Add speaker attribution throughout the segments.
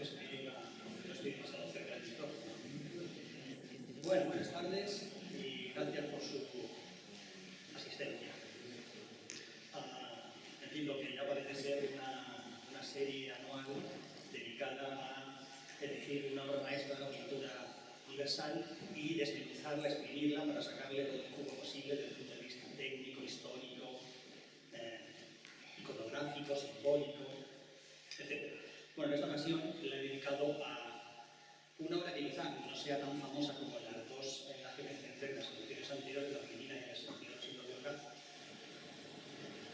Speaker 1: que se me iba, no estoy demasiado cerca del micrófono. Bueno, buenas tardes y gracias por su asistencia. En fin, lo que ya parece ser una serie anual dedicada a elegir una obra maestra de la pintura universal y desmenuzarla, exprimirla para sacarle todo el jugo posible desde el punto de vista técnico, histórico, iconográfico, simbólico, etc. Bueno, en esta ocasión la he dedicado a una obra que quizá no sea tan famosa como las dos en las que me centré en las ediciones anteriores, la primera y la segunda de Orgaz,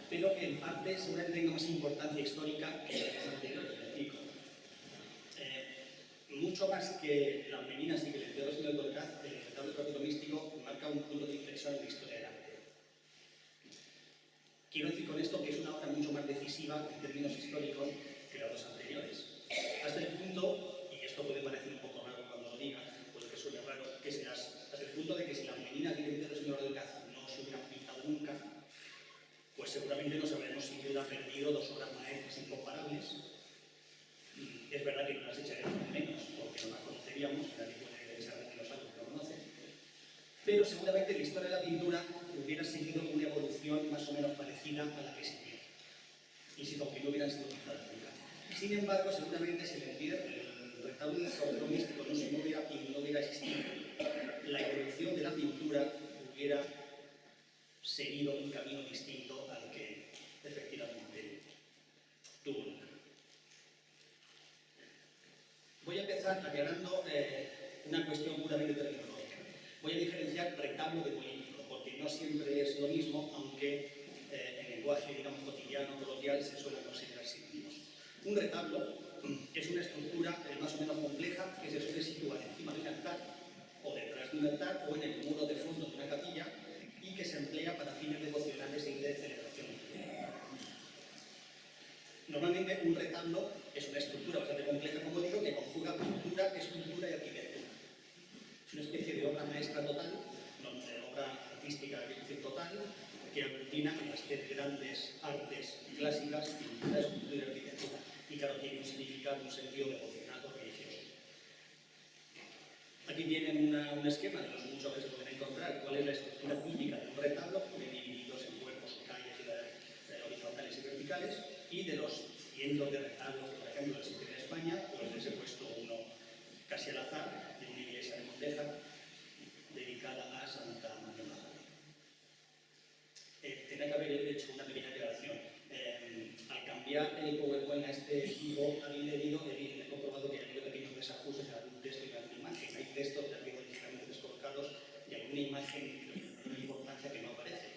Speaker 1: pero que en parte seguramente tenga más importancia histórica que las anteriores, me explico. Mucho más que las meninas y que el Teodoro Señor de Orgaz, el retablo gráfico místico marca un punto de inflexión en la historia del arte. Quiero decir con esto que es una obra mucho más decisiva en términos históricos que las dos anteriores. Hasta el punto, y esto puede parecer un poco raro cuando lo diga, puede que suene raro, que hasta el punto de que si las meninas y el Teodoro Señor de Orgaz no se hubieran pintado nunca, pues seguramente nos habremos sin duda perdido dos obras maestras incomparables. Es verdad que no las echaremos de menos, porque no las conoceríamos, nadie puede echar de menos algo que no conoce, pero seguramente la historia de la pintura hubiera seguido una evolución más o menos parecida a la que siguió, y si aunque no hubieran sido pintadas nunca. Sin embargo, seguramente si el retablo del Teodoro místico no hubiera existido, la evolución de la pintura hubiera seguido un camino distinto al que efectivamente tuvo lugar. Voy a empezar aclarando una cuestión puramente terminológica. Voy a diferenciar retablo de político, porque no siempre es lo mismo, aunque en lenguaje, digamos, cotidiano, coloquial, se suelen considerar sinónimos. Un retablo es una estructura más o menos compleja que se suele situar encima de un altar, o detrás de un altar, o en el muro de fondo de una capilla, y que se emplea para fines devocionales y de celebración. Normalmente un retablo es una estructura bastante compleja, como digo, que conjuga pintura, escultura y arquitectura. Es una especie de obra maestra total, obra artística total, que aglutina las tres grandes artes clásicas, pintura, escultura y arquitectura. Y claro, tiene un significado, un sentido devocional o religioso. Aquí tienen un esquema de los muchos que se pueden encontrar, cuál es la estructura típica de un retablo, divididos en cuerpos, calles horizontales y verticales, y de los cientos de retablos que, por ejemplo, existen en España, pues les he puesto uno casi al azar, de una iglesia de Montejar, dedicada a Santa María Magdalena. Tenía que haber hecho una pequeña aclaración. Al cambiar el PowerPoint a este tipo, habéis leído, he comprobado que ha habido pequeños desajustes en algún texto y en alguna imagen. Hay textos que han habido ligeramente descolocados y alguna imagen de importancia que no aparece.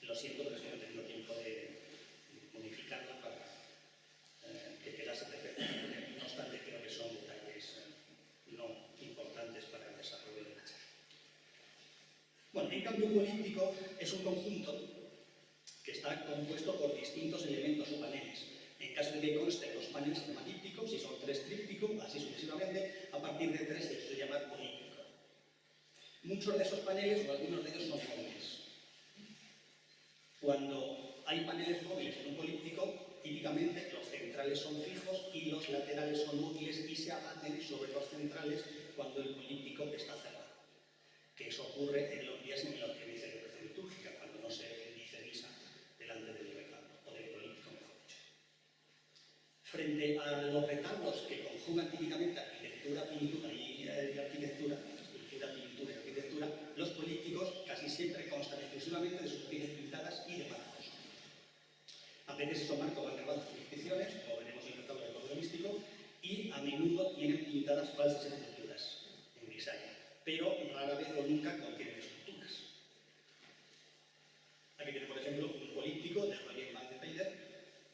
Speaker 1: Lo siento, pero es que no he tenido tiempo de modificarla para que quedase perfecta. No obstante, creo que son detalles no importantes para el desarrollo de la charla. Bueno, en cambio político es un conjunto que está compuesto por distintos elementos o paneles. En caso de que consten los paneles se llaman dípticos, si son tres trípticos, así sucesivamente, a partir de tres se suele llamar político. Muchos de esos paneles, o algunos de ellos, son móviles. Cuando hay paneles móviles en un políptico, típicamente los centrales son fijos y los laterales son móviles y se abaten sobre los centrales cuando el políptico está cerrado. Que eso ocurre en los días en los que dice la celebración litúrgica, cuando no se dice misa delante del retablo, o del políptico, mejor dicho. Frente a los retablos que conjugan típicamente arquitectura, pintura y arquitectura, escultura, pintura y arquitectura, los polípticos casi siempre constan exclusivamente de superficies pintadas y de marcos. A veces esos marcos van grabados en inscripciones, como veremos en el retablo del Teodoro místico, y a menudo tienen pintadas falsas esculturas en grisalla, pero rara vez o nunca contienen esculturas. Aquí tiene, por ejemplo, un políptico de Roger Van de Peyder,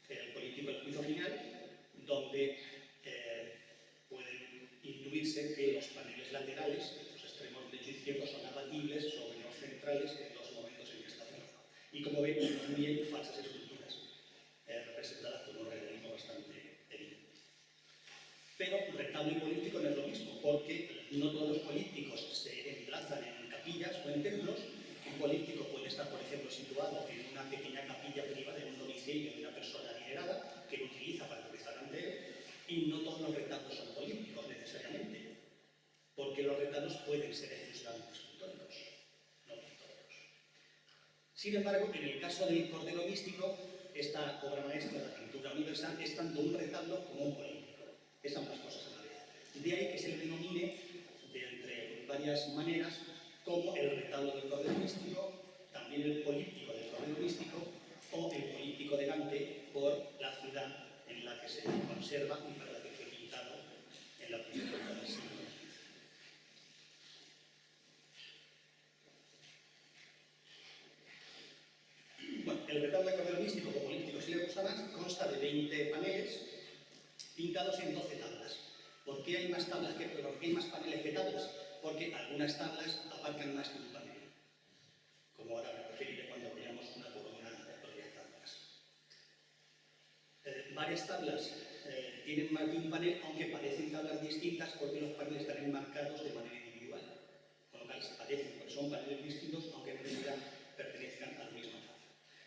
Speaker 1: el políptico del juicio final, donde pueden intuirse que los paneles laterales, los extremos derecho y izquierdo, son abatibles sobre los centrales en los momentos en que está cerrado. Y como ven, incluyen falsas esculturas, representadas por un realismo bastante evidente. Pero retablo y políptico no es lo mismo, porque no todos los polípticos se emplazan en capillas o en templos. Un políptico puede estar, por ejemplo, situado en una pequeña capilla privada, en un domicilio de una persona adinerada, que lo utiliza para rezar ante él, y no todos los retablos son polípticos. planos pueden ser exclusivamente escultóricos, no pictóricos. Sin embargo, en el caso del Cordero Místico, esta obra maestra de la pintura universal es tanto un retablo como un políptico. Es ambas cosas a la vez. De ahí que se le denomine, de entre varias maneras, como el retablo del Cordero Místico, también el políptico del Cordero Místico o el políptico de Dante por la ciudad en la que se conserva y para la que fue pintado en la primera mitad del siglo. Bueno, el retablo del Cordero Místico o políptico, si le gusta más, consta de 20 paneles pintados en 12 tablas. ¿Por qué hay más tablas por qué hay más paneles que tablas? Porque algunas tablas abarcan más que un panel, como ahora me referiré cuando veamos una corona de tablas. Varias tablas tienen más de un panel, aunque parecen tablas distintas porque los paneles están enmarcados de manera individual. Con lo cual se parecen, porque son paneles distintos, aunque en realidad pertenezcan a la misma tabla.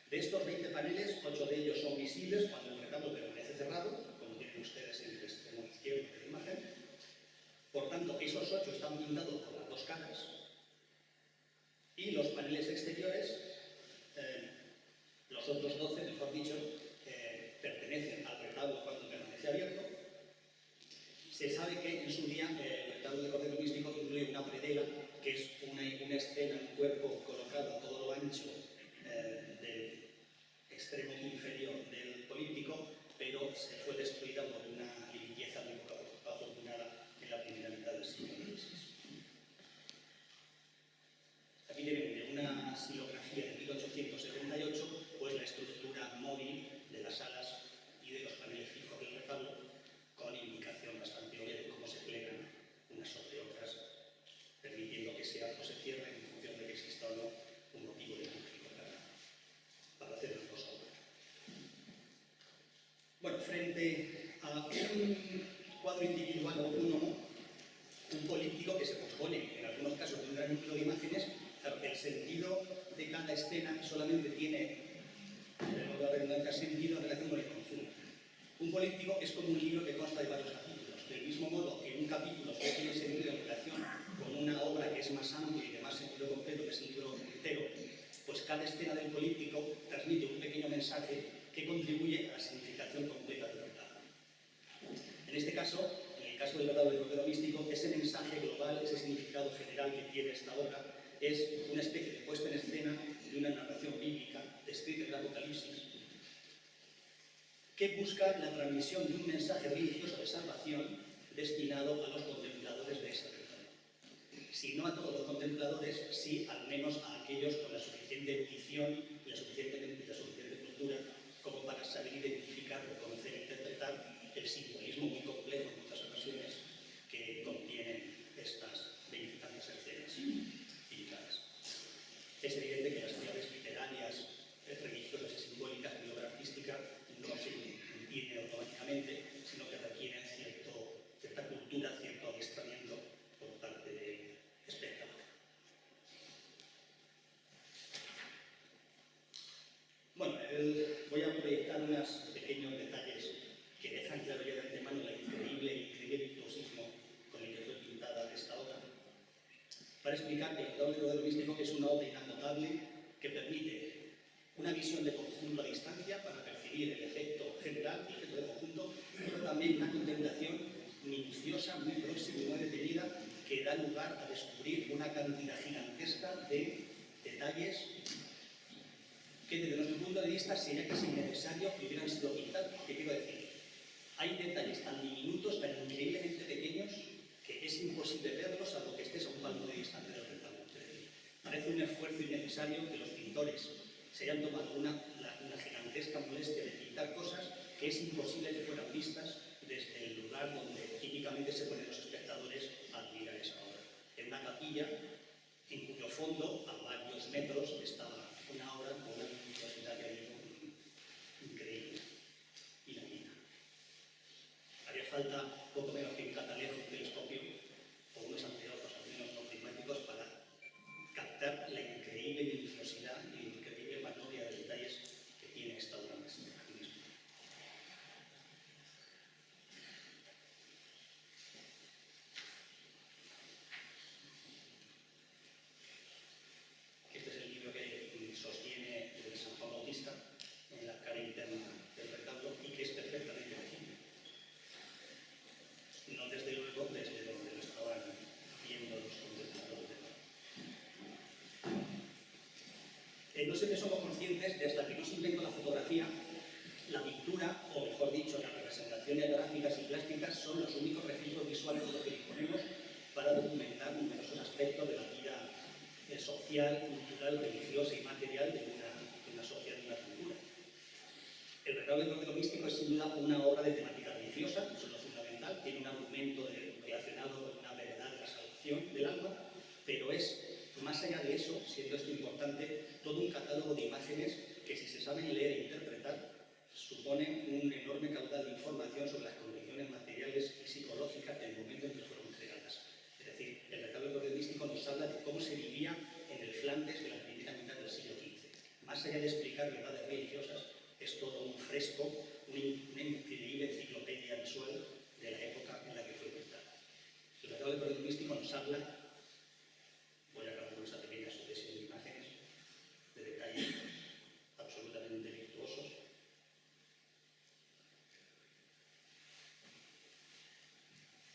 Speaker 1: De estos 20 paneles, 8 de ellos son visibles cuando el retablo permanece cerrado, como tienen ustedes en el extremo izquierdo de la imagen. Por tanto, esos 8 están pintados por las dos caras. Y los paneles exteriores, los otros 12, mejor dicho, pertenecen al retablo cuando permanece abierto. Se sabe que en su día el retablo del Cordero Místico incluye una predela, que es una escena, un cuerpo colocado a todo lo ancho del extremo inferior del políptico, pero se fue destruida por una limpieza muy poco afortunada en la primera mitad del siglo XVI. Aquí tienen de una silografía de 1878, pues la estructura móvil de las alas y de los paneles fijos del retablo, con indicación bastante obvia de cómo se plegan unas sobre otras, permitiendo que se abran o se cierren en función de que exista o no un motivo litúrgico para hacer las cosas. Bueno, frente a un cuadro individual autónomo, un políptico que se compone en algunos casos de un gran número de imágenes, claro, el sentido de cada escena solamente tiene, la redundancia, sentido en relación con el conjunto. Un políptico es como un libro que consta de varios capítulos. Del mismo modo que un capítulo solo tiene sentido en relación con una obra que es más amplia y de más sentido completo, que es el libro entero, pues cada escena del políptico transmite un pequeño mensaje que contribuye a la significación completa del retablo. En este caso, en el caso del retablo del Cordero Místico, ese mensaje global, ese significado general que tiene esta obra, es una especie de puesta en escena de una narración bíblica descrita en el Apocalipsis, que busca la transmisión de un mensaje religioso de salvación destinado a los contempladores de esa región. Si no a todos los contempladores, sí al menos a aquellos con la suficiente erudición y la suficiente cultura como para saber identificar, reconocer e interpretar el simbolismo muy complejo en muchas ocasiones que contienen estas veintitantas escenas pintadas. Es evidente que las claves literarias, religiosas y simbólicas de la obra artística no se entienden automáticamente, sino que requieren cierta cultura, cierto adiestramiento por parte del espectador. Bueno, voy a proyectar unos pequeños detalles que dejan claro ya de antemano el increíble virtuosismo con el que fue pintada esta obra, para explicar que el retablo del Cordero Místico es una obra inagotable que permite una visión de conjunto a distancia para percibir el efecto general y el efecto de conjunto, pero también una contemplación minuciosa, muy próxima y muy detenida, que da lugar a descubrir una cantidad gigantesca de detalles que desde nuestro punto de vista sería casi innecesario que hubieran sido pintados. ¿Qué quiero decir? Hay detalles tan diminutos, tan increíblemente pequeños, que es imposible verlos a lo que estés a un palmo de distancia del retablo. Es decir, parece un esfuerzo innecesario que los pintores se hayan tomado una gigantesca molestia de pintar cosas que es imposible que fueran vistas desde el lugar donde típicamente se ponen los espectadores a admirar esa obra. En una capilla en cuyo fondo, a varios metros, estaba una obra con una luminosidad increíble y la mina. Haría falta poco menos que un catalejo, un telescopio o unos anteojos, al menos no prismáticos, para captar la increíble minuciosidad y la increíble panoplia de detalles que tiene esta obra maestra. siempre somos conscientes de hasta que no se inventó la fotografía, la pintura, o mejor dicho, las representaciones gráficas y plásticas son los únicos registros visuales de los que disponemos para documentar numerosos aspectos de la vida social, cultural, religiosa y material de una sociedad, de una cultura. El retablo de Cordero Místico es sin duda una obra de temática religiosa, eso es lo fundamental, tiene un argumento relacionado con una veredad de la salvación del alma, pero es, más allá de eso, siendo esto importante, todo un catálogo de imágenes que, si se saben leer e interpretar, suponen un enorme caudal de información sobre las condiciones materiales y psicológicas del momento en que fueron creadas. Es decir, el retablo de Cordero Místico nos habla de cómo se vivía en el Flandes de la primera mitad del siglo XV. Más allá de explicar verdades religiosas, es todo un fresco, una increíble enciclopedia visual de la época en la que fue pintada. El retablo de Cordero Místico nos habla, voy a acabar con esa pequeña sucesión de imágenes, de detalles absolutamente virtuosos.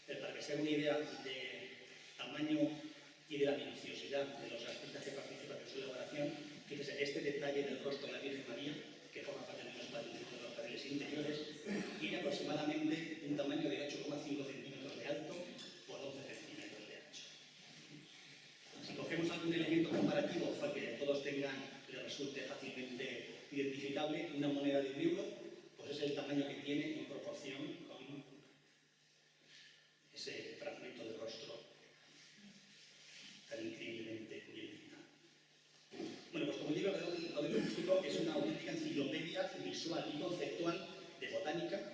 Speaker 1: Para que se haga una idea del tamaño y de la minuciosidad de los artistas que participan en su elaboración, fíjese, este detalle del rostro de la Virgen María, que forma parte de los paneles interiores, tiene aproximadamente un tamaño de 8,5 centímetros de alto por 11 centímetros de ancho. Si cogemos algún elemento comparativo para que todos tengan, les resulte fácilmente identificable, una moneda de €1, pues es el tamaño que tiene en proporción con ese fragmento de rostro tan increíblemente bien pintado. Bueno, pues como digo, el retablo místico es una auténtica enciclopedia visual y conceptual de botánica.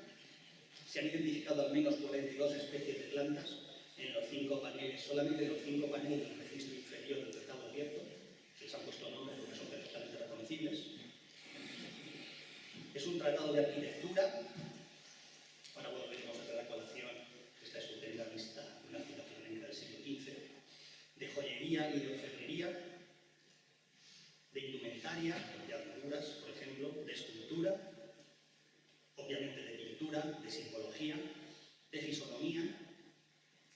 Speaker 1: Se han identificado al menos 42 especies de plantas en los 5 paneles, solamente en los 5 paneles del registro inferior del retablo abierto. Se les han puesto nombres porque son perfectamente reconocibles. Es un tratado de arquitectura. Ahora volveremos a traer a colación esta estupenda vista de una ciudad flamenca del siglo XV, de joyería y de orfebrería, de indumentaria, de armaduras, por ejemplo, de escultura, obviamente de pintura, de simbología, de fisonomía.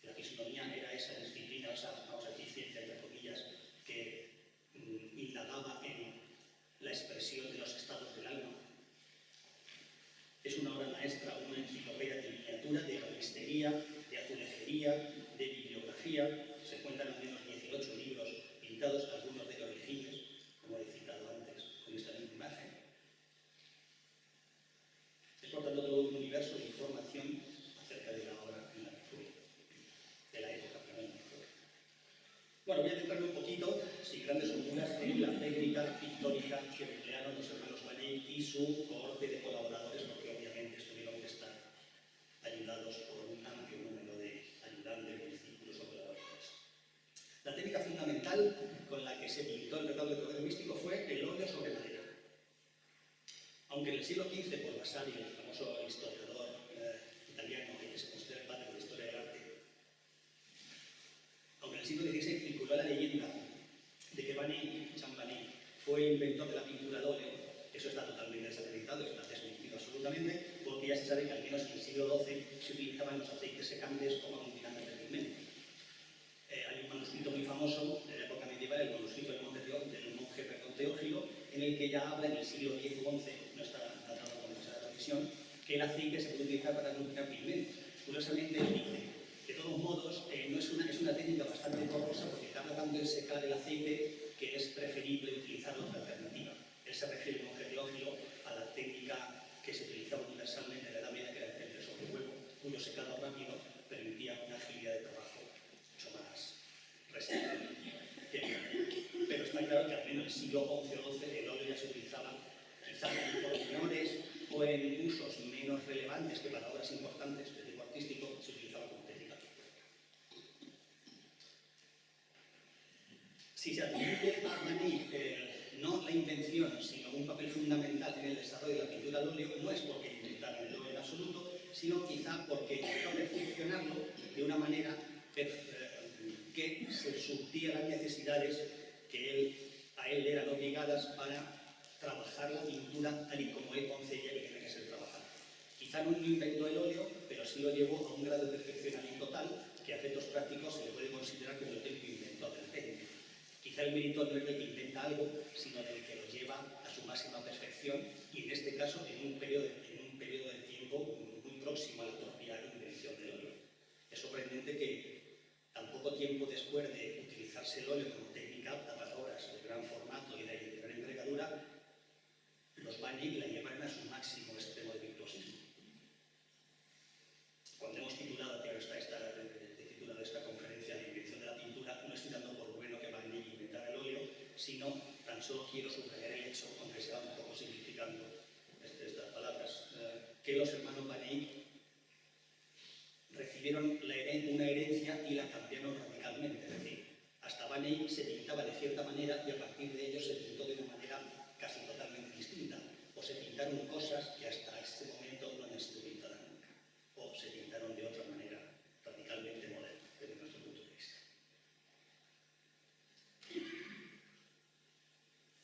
Speaker 1: La fisonomía era esa disciplina, vamos a decir, ciencia, entre comillas, que indagaba en la expresión de los estados del alma. Es una obra maestra, una enciclopedia de miniatura, de ebanistería, de azulejería, de bibliografía. Se cuentan al menos 18 libros pintados, algunos de ellos legibles, como he citado antes con esta misma imagen. Es por tanto todo un universo de información acerca de la obra en la que fue, de la época en la que fue. Bueno, voy a centrarme un poquito, sin grandes holguras, en la técnica pictórica que emplearon los hermanos Manet y su cohorte de colaboradores, porque obviamente tuvieron que estar ayudados por un amplio número de ayudantes, discípulos o colaboradores. La técnica fundamental con la que se pintó el retablo de Cordero Místico fue el óleo sobre madera. Aunque en el siglo XV, por Vasari, el famoso historiador italiano que se considera el padre de la historia del arte, aunque en el siglo XVI circuló la leyenda de que Jean Banet fue el inventor de la pintura al óleo, eso está totalmente desacreditado, está desmentido absolutamente, porque ya se sabe que al menos en el siglo XII se utilizaban los aceites secantes como aglutinantes de pigmento. Hay un manuscrito muy famoso de la época medieval, el manuscrito del monje Teófilo, en el que ya habla en el siglo X o XI, no está datado con esa precisión, que el aceite se puede utilizar para aglutinar pigmentos. Curiosamente él dice, de todos modos, es una técnica bastante corrosa porque tarda tanto en secar el aceite que es preferible utilizar otra alternativa. Él se refiere, el monje Teófilo, a la técnica que se utilizaba universalmente en la Edad Media, que era el temple sobre huevo, cuyo secado rápido permitía una agilidad de trabajo mucho más resistente. Pero está claro que al menos en el siglo XI o XII el óleo ya se utilizaba quizás en pormenores o en usos menos relevantes que para obras importantes de tipo artístico se utilizaba como técnica pictórica. Si se atribuye a Manet no la invención, sino un papel fundamental en el desarrollo de la pintura al óleo, no es porque inventaran el óleo en absoluto, sino quizá porque intentaron perfeccionarlo de una manera que se surtía las necesidades que a él eran obligadas para trabajar la pintura tal y como él concebía que tenía que ser trabajada. Quizá no inventó el óleo, pero sí lo llevó a un grado de perfeccionamiento tal que a efectos prácticos se le puede considerar como el auténtico inventor del técnico. quizá el mérito no es del que inventa algo, sino del que lo lleva a su máxima perfección, y en este caso en un periodo de tiempo muy próximo a la propia invención del óleo. Es sorprendente que tan poco tiempo después de utilizarse el óleo como técnica apta para obras de gran formato y de gran envergadura, los Van Eyck la llevaron a su máximo extremo de virtuosismo. Cuando hemos titulado, claro está, esta conferencia de invención de la pintura, no estoy dando por bueno que Van Eyck inventara el óleo, sino tan solo quiero subrayar el hecho, aunque sea un poco significando estas palabras, que los hermanos Van Eyck recibieron una herencia y la cambiaron radicalmente. Es decir, hasta Van Eyck se pintaba de cierta manera y a partir de ello se pintó de una manera casi totalmente distinta. O se pintaron cosas que hasta ese momento no han sido pintadas nunca. O se pintaron de otra manera radicalmente moderna, desde nuestro punto de vista.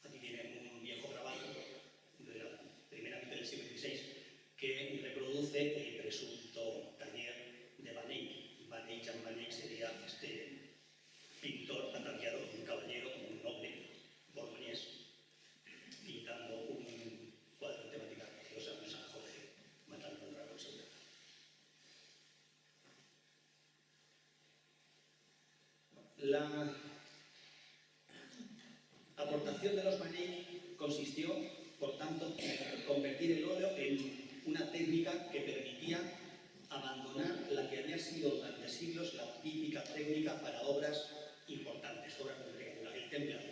Speaker 1: Aquí tienen un viejo grabado de la primera mitad del siglo XVI que reproduce el presunto taller de Van Eyck. Jan Van Eyck sería este pintor ataviado como un caballero, como un noble borgoñés, pintando un cuadro de temática religiosa, un San Jorge matando a un dragón seguro. La aportación de los Van Eyck consistió, por tanto, en convertir el óleo en una técnica que permitía abandonar la que había sido durante siglos la típica técnica para obras importantes, obras de envergadura, el templado.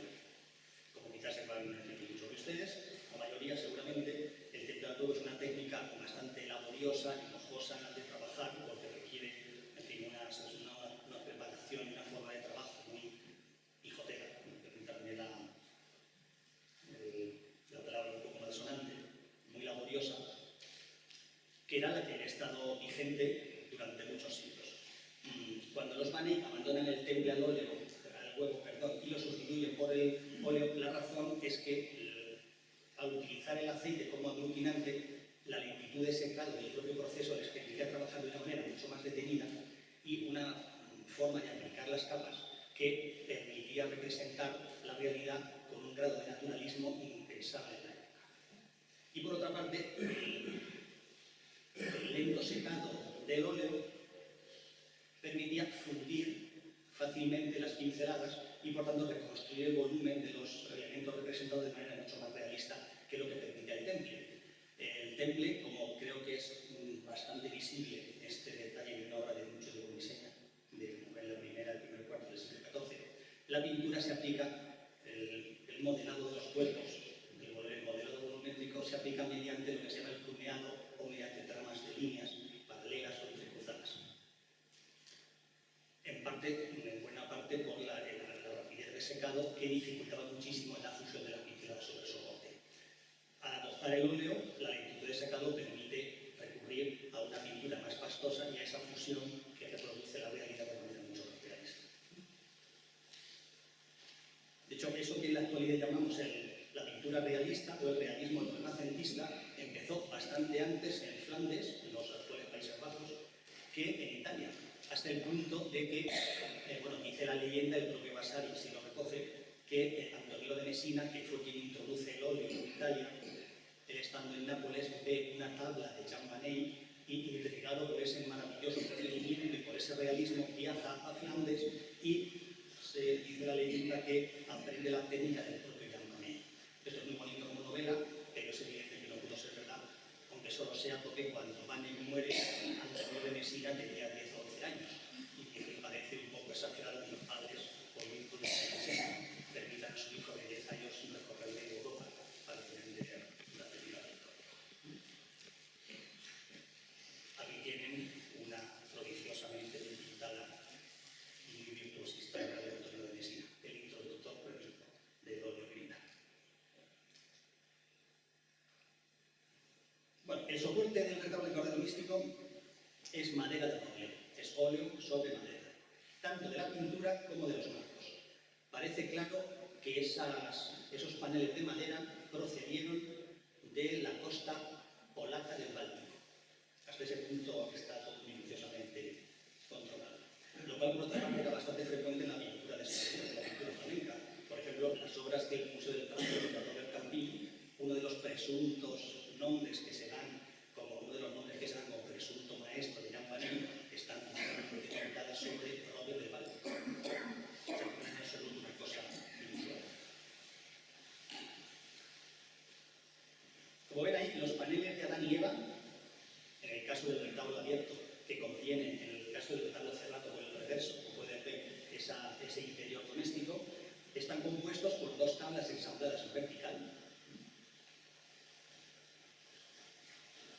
Speaker 1: Como quizás sepan muchos de ustedes, la mayoría seguramente, el templado es una técnica bastante laboriosa, enojosa de trabajar, porque requiere, en fin, una preparación y una forma de trabajo muy hijotera, permítanme la palabra un poco malsonante, muy laboriosa, que era la que había estado vigente durante muchos siglos. Cuando los Van Eyck abandonan el temple al huevo, y lo sustituyen por el óleo, la razón es que al utilizar el aceite como aglutinante, la lentitud de secado del propio proceso les permitía trabajar de una manera mucho más detenida y una forma de aplicar las capas que permitía representar la realidad con un grado de naturalismo impensable en la época. Y por otra parte, el lento secado del óleo permitía fundir fácilmente las pinceladas y por tanto reconstruir el volumen de los elementos representados de manera mucho más realista que lo que permitía el temple. El temple, como creo que es bastante visible en este detalle de una obra de Mucho de Boniseña, el primer cuarto del siglo XIV, la pintura se aplica, el modelado de los cuerpos, el modelado volumétrico se aplica mediante lo que se llama el plumeado o mediante tramas de líneas paralelas o entrecruzadas. En buena parte por la rapidez de secado que dificultaba muchísimo la fusión de las pinceladas sobre el soporte. Al adoptar el óleo, la lentitud de secado permite recurrir a una pintura más pastosa y a esa fusión que reproduce la realidad de manera mucho más realista. De hecho, eso que en la actualidad llamamos la pintura realista o el realismo renacentista empezó bastante antes en Flandes, en los actuales Países Bajos, que en Italia, hasta el punto de que, dice la leyenda, el propio Vasari si lo recoge, que Antonio de Messina, que fue quien introduce el óleo en Italia, él estando en Nápoles ve una tabla de Jan Van Eyck y intrigado por ese maravilloso procedimiento y por ese realismo viaja a Flandes y se dice la leyenda que aprende la técnica del propio Jan Van Eyck. Esto es muy bonito como novela, pero es evidente que no pudo ser verdad, aunque solo sea porque cuando Van Eyck muere, Antonio de Messina tenía 10 o 11 años y que me parece un poco exagerado que los padres, por muy prudentes que sean, permitan a su hijo de 10 años recorrer media Europa para aprender la técnica del óleo. Aquí tienen una prodigiosamente pintada y muy virtuosista obra de Antonio de Messina, el introductor, por ejemplo, del óleo grital. Bueno, el soporte del retablo de místico es madera de óleo, es óleo sobre madera, tanto de la pintura como de los marcos. Parece claro que esos paneles de madera procedieron de la costa polaca del Báltico. Hasta ese punto está todo minuciosamente controlado. Lo cual, por otra parte, era bastante frecuente en la pintura de la pintura flamenca. Por presuntos nombres que se dan, como uno de los nombres que se dan como presunto maestro de Jean Panin, están documentadas sobre Robert de Val. O sea, no es solo una cosa inusual. Como ven ahí, los paneles de Adán y Eva, en el caso del retablo abierto, que contiene, en el caso del retablo cerrado o el reverso, como pueden ver ese interior doméstico, están compuestos por dos tablas ensambladas en vertical.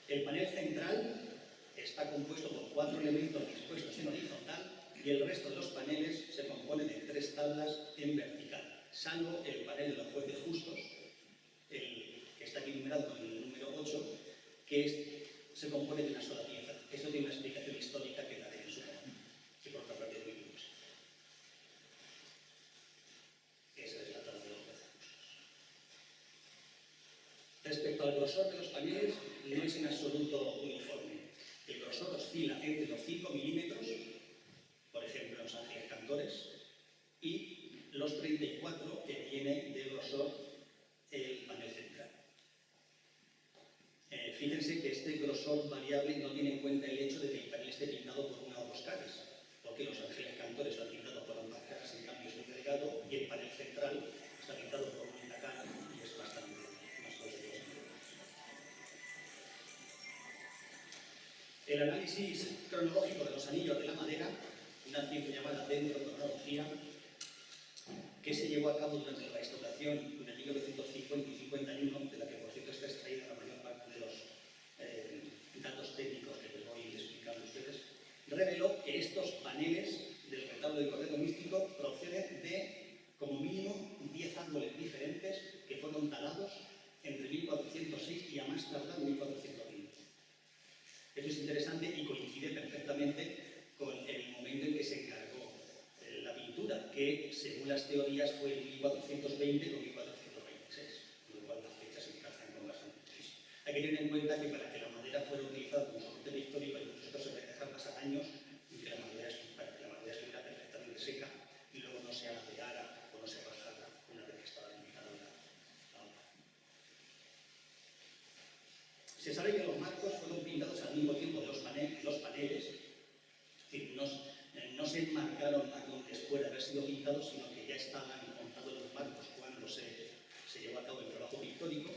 Speaker 1: El panel central está compuesto por 4 elementos dispuestos en horizontal y el resto de los paneles se componen de 3 tablas en vertical, salvo el panel de los jueces justos, que está aquí numerado con el número 8, que se compone de una sola pieza. Esto tiene una explicación histórica que daré en su momento, que por otra parte es muy curiosa. Esa es la tabla de los jueces justos. Respecto al grosor de los paneles, no es en absoluto uniforme. El grosor oscila entre los 5 milímetros, por ejemplo en los ángeles cantores, y los 34 que tiene de grosor el panel central. Fíjense que este grosor variable no tiene en cuenta el hecho de que el panel esté pintado por una o dos caras, porque los ángeles cantores están pintados por ambas caras, en cambio es muy delgado, y el panel central está pintado por una única cara y es bastante más grueso. El análisis cronológico de los anillos de la madera, una ciencia llamada dendrocronología, que se llevó a cabo durante la restauración de 1950 y 51, de la que por cierto está extraída la mayor parte de los datos técnicos que les voy explicando a ustedes, reveló que estos paneles del retablo del cortejo místico proceden de como mínimo 10 árboles diferentes que fueron talados entre 1406 y a más tardar 1420. Esto es interesante y coincide perfectamente con el momento en que se encargó la pintura, que según las teorías fue en 1420 o 1426, con lo cual las fechas encajan con bastante muchísimo. Hay que tener en cuenta que para que la madera fuera utilizada como soporte histórico, esto se debe dejar pasar años y que la madera estuviera perfectamente seca y luego no se apeara o no se bajara una vez que estaba limitada la obra. Se sabe que los marcos fueron pintados al mismo tiempo de los paneles, es decir, no se enmarcaron después de haber sido pintados, sino que ya estaban montados los marcos cuando se llevó a cabo el trabajo pictórico.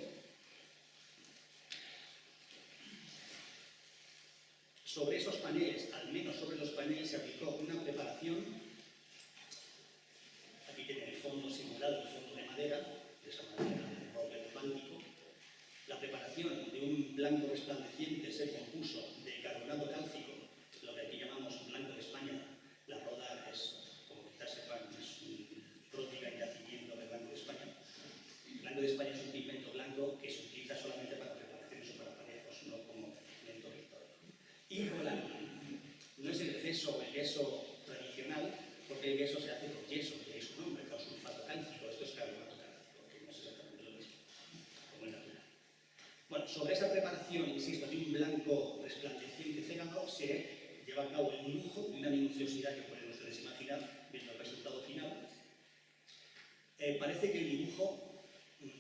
Speaker 1: Sobre esos paneles, al menos sobre los paneles, se aplicó una preparación. Aquí tiene el fondo simulado, el fondo de madera, de esa madera de roble romántico. La preparación de un blanco resplandeciente se compuso de carbonato cálcico, lo que aquí llamamos blanco de España. La roda es, como quizás sepan, es un pródiga en yacimiento del blanco de España. El blanco de España es un pigmento blanco que se utiliza solamente para preparaciones o para panejos, no como pigmento pictórico. Y colalina. No es el gesso o el yeso tradicional, porque el yeso se hace con yeso, que es su nombre, con sulfato cálcico. Esto es carbonato cálcico, que no es exactamente lo mismo, como el natural. Bueno, sobre esa preparación, insisto, de un blanco resplandeciente cegado, se lleva a cabo el dibujo de una minuciosidad que pueden ustedes imaginar viendo el resultado final. Parece que el dibujo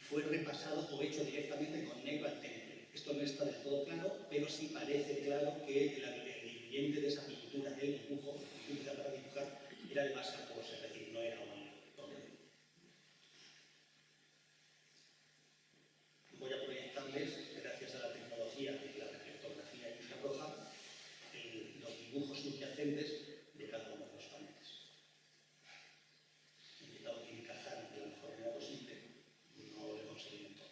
Speaker 1: fue repasado o hecho directamente con negro al temple. Esto no está del todo claro, pero sí parece claro que el ingrediente de esa pintura del dibujo, la pintura para dibujar, era de masa acuosa, es decir, no era un problema. Voy a proyectarles, gracias a la tecnología de la reflectografía infrarroja, los dibujos subyacentes de cada uno de los paneles. He intentado que encajaran de la mejor manera posible, no lo he conseguido en todos.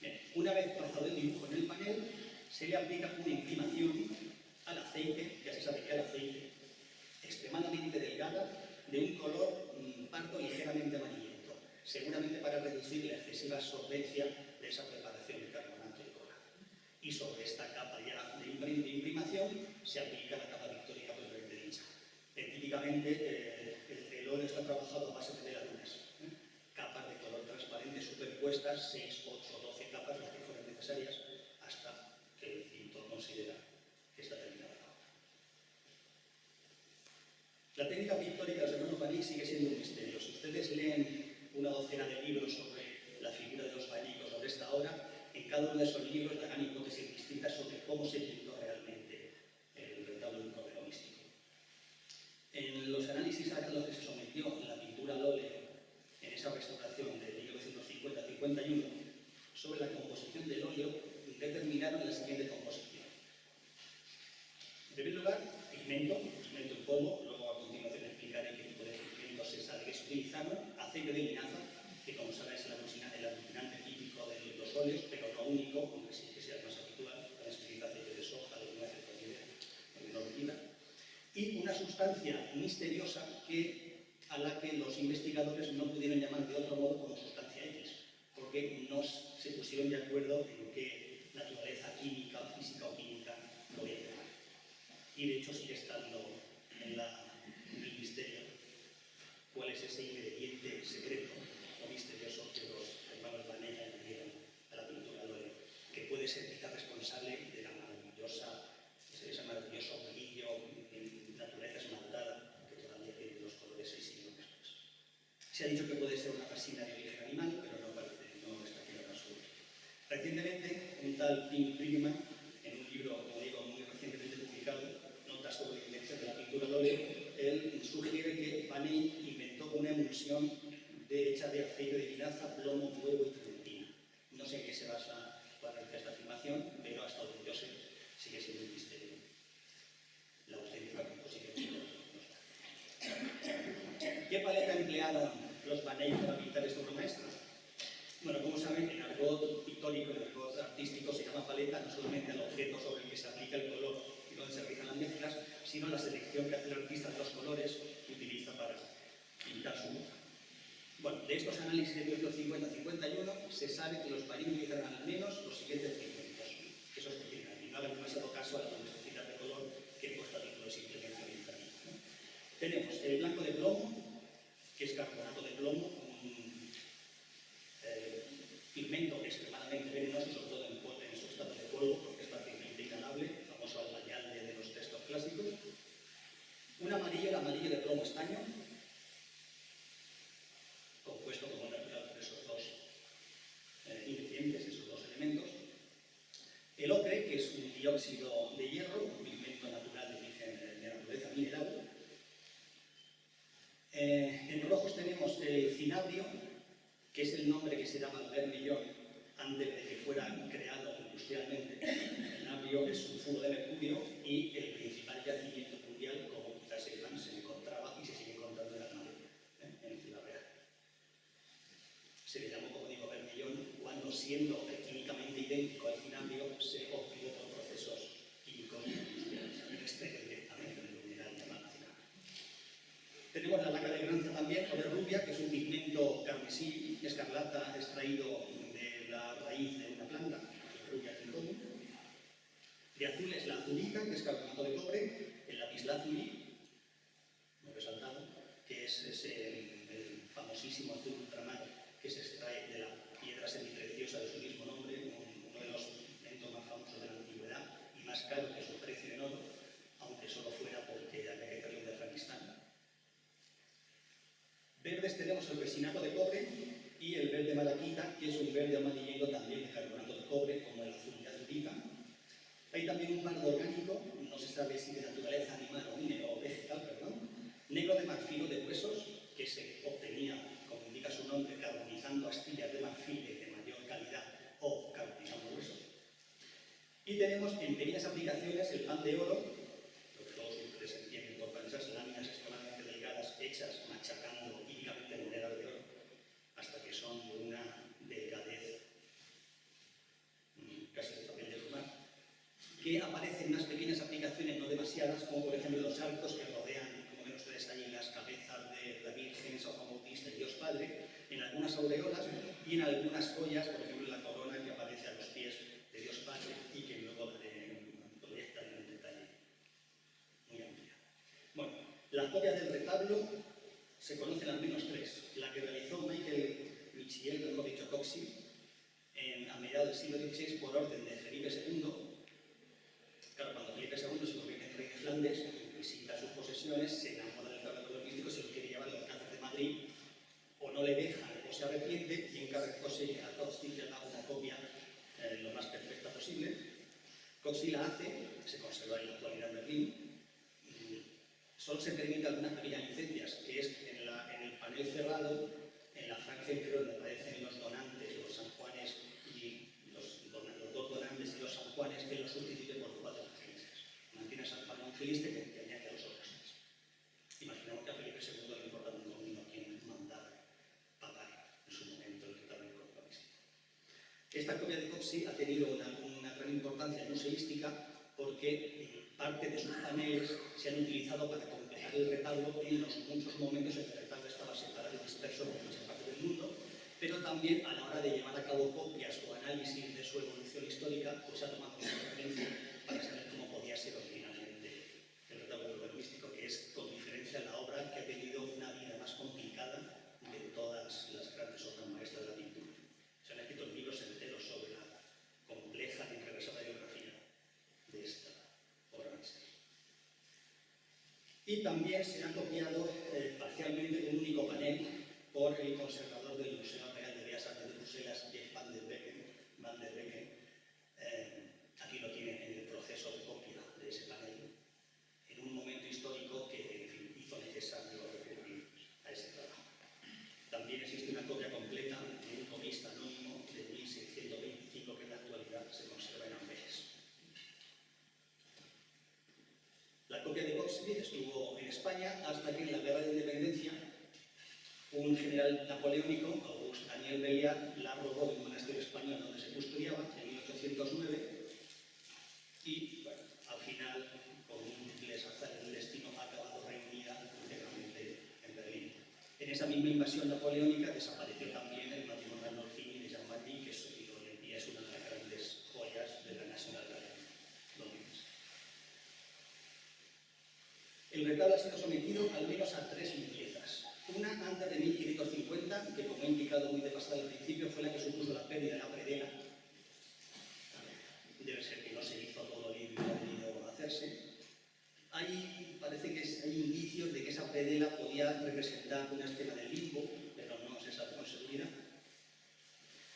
Speaker 1: Bien, una vez trazado el dibujo en el panel, se le aplica una imprimación al aceite, ya se sabe que al aceite, extremadamente delgada, de un color pardo ligeramente amarillento, seguramente para reducir la excesiva absorbencia de esa preparación de carbonato de coral. Y sobre esta capa ya de imprimación se aplica la capa pictórica propiamente dicha. Típicamente el óleo está trabajado a base de veladuras, capas de color transparente superpuestas, 6, 8, 12 capas, las que fueran necesarias, La técnica pictórica de los hermanos Banik sigue siendo un misterio. Si ustedes leen una docena de libros sobre la figura de los Banik o sobre esta obra, en cada uno de esos libros darán hipótesis distintas sobre cómo se pintó realmente el retablo del Cordero Místico. En los análisis a los que se sometió la pintura al óleo en esa restauración de 1950-51 sobre la composición del óleo, determinaron la siguiente composición. En primer lugar, pigmento en polvo, luego a continuación explicaré qué tipo de pigmentos se sabe que se utilizaron, aceite de linaza, que como saben es el aglutinante típico de los óleos, pero no único, aunque sí que sea el más habitual, también se utiliza aceite de soja, de nueces, de ortiga, y una sustancia misteriosa a la que los investigadores no pudieron llamar de otro modo como sustancia X, porque no se pusieron de acuerdo en qué naturaleza química, física o química podía tener. Y de hecho sigue estando en el misterio cuál es ese ingrediente secreto o misterioso que los hermanos Banik añadieron a la pintura al óleo, que puede ser quizá responsable de ese maravilloso brillo, naturaleza esmaltada que todavía tiene los colores 6 siglos después. Se ha dicho que puede ser una resina de origen animal, pero no está claro en absoluto. Recientemente, un tal Pim Friedman, en un libro, como digo, muy recientemente publicado, Notas sobre la invención de la pintura al óleo, él sugiere que Banik inventó una emulsión hecha de aceite de linaza, plomo, huevo y trementina. No sé en qué se basa para realizar esta afirmación, pero hasta donde yo sé sigue siendo un misterio la auténtica composición de los dos. ¿Qué paleta emplearon los Banik para pintar esta obra maestra? Bueno, como saben, en argot pictórico, en argot artístico, se llama paleta no solamente al objeto sobre el que se aplica el color y donde se realizan las mezclas, sino la selección que hace el artista de los colores que utiliza para pintar su obra. Bueno, de estos análisis de 1950-51 se sabe que los Banik utilizaron al menos los siguientes pigmentos, que esos que tienen aquí. No hagan demasiado caso a la complejidad de color que he puesto a título de simplemente orientativo, ¿no? Tenemos el blanco de plomo, que es carbonato de plomo, un pigmento extremadamente venenoso, sobre todo en su estado de polvo, porque es fácilmente inhalable, el famoso albayalde de los textos clásicos. Un amarillo, el amarillo de plomo estaño, compuesto como natural por esos dos ingredientes, esos dos elementos. El ocre, que es un dióxido de hierro, un pigmento natural de origen de naturaleza mineral. En rojos tenemos el cinabrio, que es el nombre que se daba al vermellón antes de que fuera creado industrialmente. El cinabrio es un sulfuro de mercurio y el principal yacimiento mundial, como quizás sepan, se encontraba y se sigue encontrando en Almería, en Ciudad Real. Se le llamó, como digo, vermellón cuando, siendo químicamente idéntico al cinabrio, se obtuvo por procesos químicos industriales. Extraído directamente del mineral llamado cinabrio. Tenemos la laca de Granza también, o de rubia, que es un pigmento carmesí escarlata extraído de la raíz de una planta, rubia quintonum. De azul es la azulita, que es carbonato de cobre, el lapislázuli, muy resaltado, que es el famosísimo azul ultramar que se extrae de la piedra semipreciosa de su mismo nombre, uno de los pigmentos más famosos de la antigüedad y más caro que su precio en oro, aunque solo fuera porque había que traerlo de Afganistán. Verdes tenemos el resinato de cobre y el verde malaquita, que es un verde amarillento también de carbonato de cobre, como el azul de azulita. Hay también un pardo orgánico, no se sabe si de naturaleza animal o vegetal, negro de marfil o de huesos, que se obtenía, como indica su nombre, carbonizando astillas de marfil de mayor calidad o carbonizando huesos. Y tenemos en pequeñas aplicaciones el pan de oro, lo que todos ustedes entienden por esas láminas extremadamente delgadas hechas machacando químicamente monedas de oro, hasta que son de una delgadez casi de papel de fumar, que aparecen en unas pequeñas aplicaciones, no demasiadas, como por ejemplo los arcos que rodean, como ven ustedes ahí, las cabezas de la Virgen, San Juan Bautista y Dios Padre, en algunas aureolas y en algunas joyas, por ejemplo la corona que aparece a los pies de Dios Padre y que luego proyectan en un detalle muy amplio. Bueno, las copias del retablo se conocen al menos tres. La que realizó Michael Michiel, mejor dicho Coxy, a mediados del siglo XVI por orden de Felipe II. Claro, cuando Felipe II se convierte en rey de Flandes, visita sus posesiones, se enamora del Coxey la hace, se conserva en la actualidad en Berlín. Solo se permite algunas pequeñas licencias, que es en el panel cerrado, en la franja inferior donde aparecen los donantes, los San Juanes y los dos donantes y los San Juanes, que los sustituye por 4 evangelistas. Mantiene a San Juan Evangelista que añade a los otros 3. Imaginamos que a Felipe II le importaba un comino a quien mandara pagar en su momento el tratado de compromiso. Esta copia de Coxey ha tenido una gran importancia museística porque parte de sus paneles se han utilizado para completar el retablo en los muchos momentos en que el retablo estaba separado y disperso por muchas partes del mundo, pero también a la hora de llevar a cabo copias o análisis de su evolución histórica, pues ha tomado como referencia para saber cómo podía ser originalmente el retablo urbanístico, que es con diferencia la obra que ha tenido una vida más complicada de todas las grandes obras maestras de la pintura. Se han escrito libros enteros sobre la compleja y enrevesada biografía de esta obra maestra. Y también se ha copiado parcialmente un único panel por el conservador del Museo Real de Bellas Artes de Bruselas, Jeff van der Becken. Aquí lo tiene en el proceso de copia de ese panel, en un momento histórico que, en fin, hizo necesario recurrir a ese trabajo. También existe una copia completa de un copista anónimo de 1625 que en la actualidad se conserva en Amberes. La copia de Coxey estuvo en España hasta que en la Guerra de Independencia un general napoleónico, Auguste Daniel Belliard, la robó de un monasterio español donde se custodiaba en 1809 y, bueno, al final, con un inglés azar del destino, ha acabado reunida íntegramente en Berlín. En esa misma invasión napoleónica desapareció también el matrimonio Arnolfini de Jean Baptiste, que hoy en día es una de las grandes joyas de la National Gallery londinense. El retablo ha sido sometido al menos a 3 limpiezas. Una antes de 1550, que como he indicado muy de pasada al principio, fue la que supuso la pérdida de la predela. Debe ser que no se hizo todo lo que ha debido hacerse. Parece que hay indicios de que esa predela podía representar una escena del limbo, pero no se sabe con seguridad.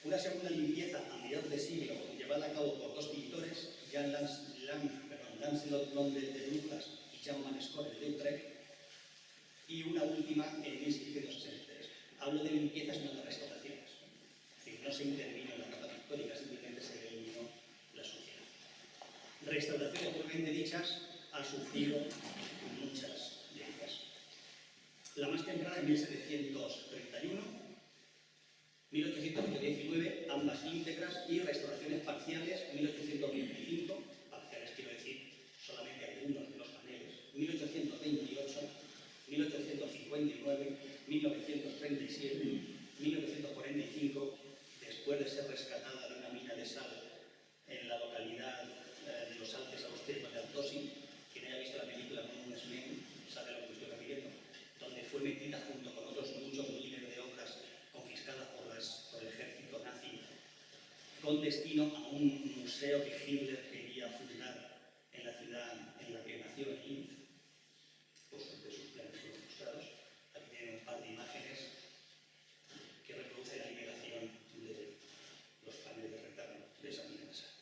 Speaker 1: Una segunda limpieza a mediados de siglo, llevada a cabo por 2 pintores, Jan Lancelot Blondel de Brujas y Jean Manescore de Utrecht, y una última en 1663. Hablo de limpiezas, no de restauraciones. Es decir, no se intervino en la capa pictórica, simplemente se eliminó la suciedad. Restauraciones propiamente dichas ha sufrido muchas de ellas. La más temprana en 1731, 1819, ambas íntegras, y restauraciones parciales, 1825, parciales quiero decir solamente algunos de los paneles, 1828, 1859, 1937, 1945, después de ser rescatada de una mina de sal en la localidad de los Alpes austriacos de Altosi. Quien haya visto la película Monument Men sabe lo que estoy refiriendo, donde fue metida junto con otros muchos miles de obras confiscadas por el ejército nazi, con destino a un museo que Hitler quería fundar en la ciudad en la que nació en Linz. Por suerte sus planes fueron frustrados. Aquí tienen un par de imágenes que reproducen la liberación de los paneles de retablo de esa mina de sal.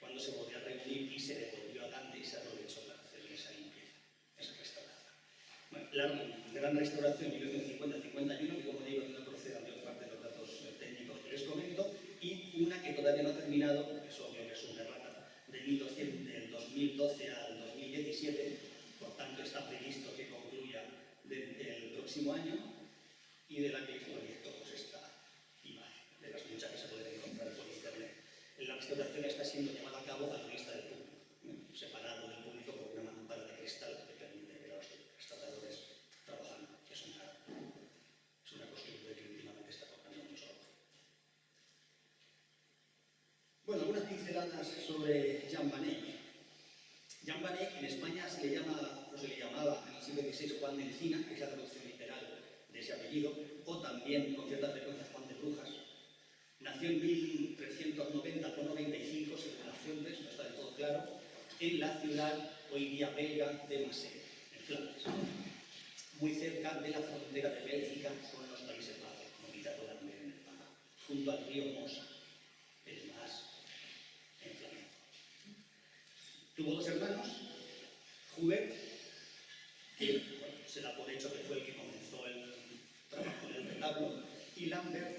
Speaker 1: Cuando se volvió a reunir y se devolvió a Dante y se aprovechó para hacer esa limpieza, esa restauración. Bueno, la gran restauración de 1950-51, que como digo no procede a mayor parte de los datos técnicos que les comento, y una que todavía no ha terminado, es obvio que es una errata, del 2012 al 2017, por tanto está previsto que concluya el próximo año, y de la que el proyecto pues esta imagen, de las muchas que se pueden encontrar por internet. La restauración está siendo llevada a cabo a la vista del público, separado del público por una mampara de cristal que permite ver a los restauradores trabajando, que es una costumbre que últimamente está tocando mucho auge. Bueno, algunas pinceladas sobre Jan van Eyck. Jan van Eyck en España se le llamaba en el siglo XVI Juan de Encina, que es la traducción literal de ese apellido, o también con cierta frecuencia Juan de Brujas. Nació en 1390 o 95, según las fuentes, no está del todo claro, en la ciudad hoy día belga de Massé, en Flandes, muy cerca de la frontera de Bélgica con los Países Bajos, como quizá puedan ver en el mapa, junto al río Mosa. Tuvo dos hermanos, Hubert, que se da por hecho que fue el que comenzó el trabajo en el retablo, y Lambert,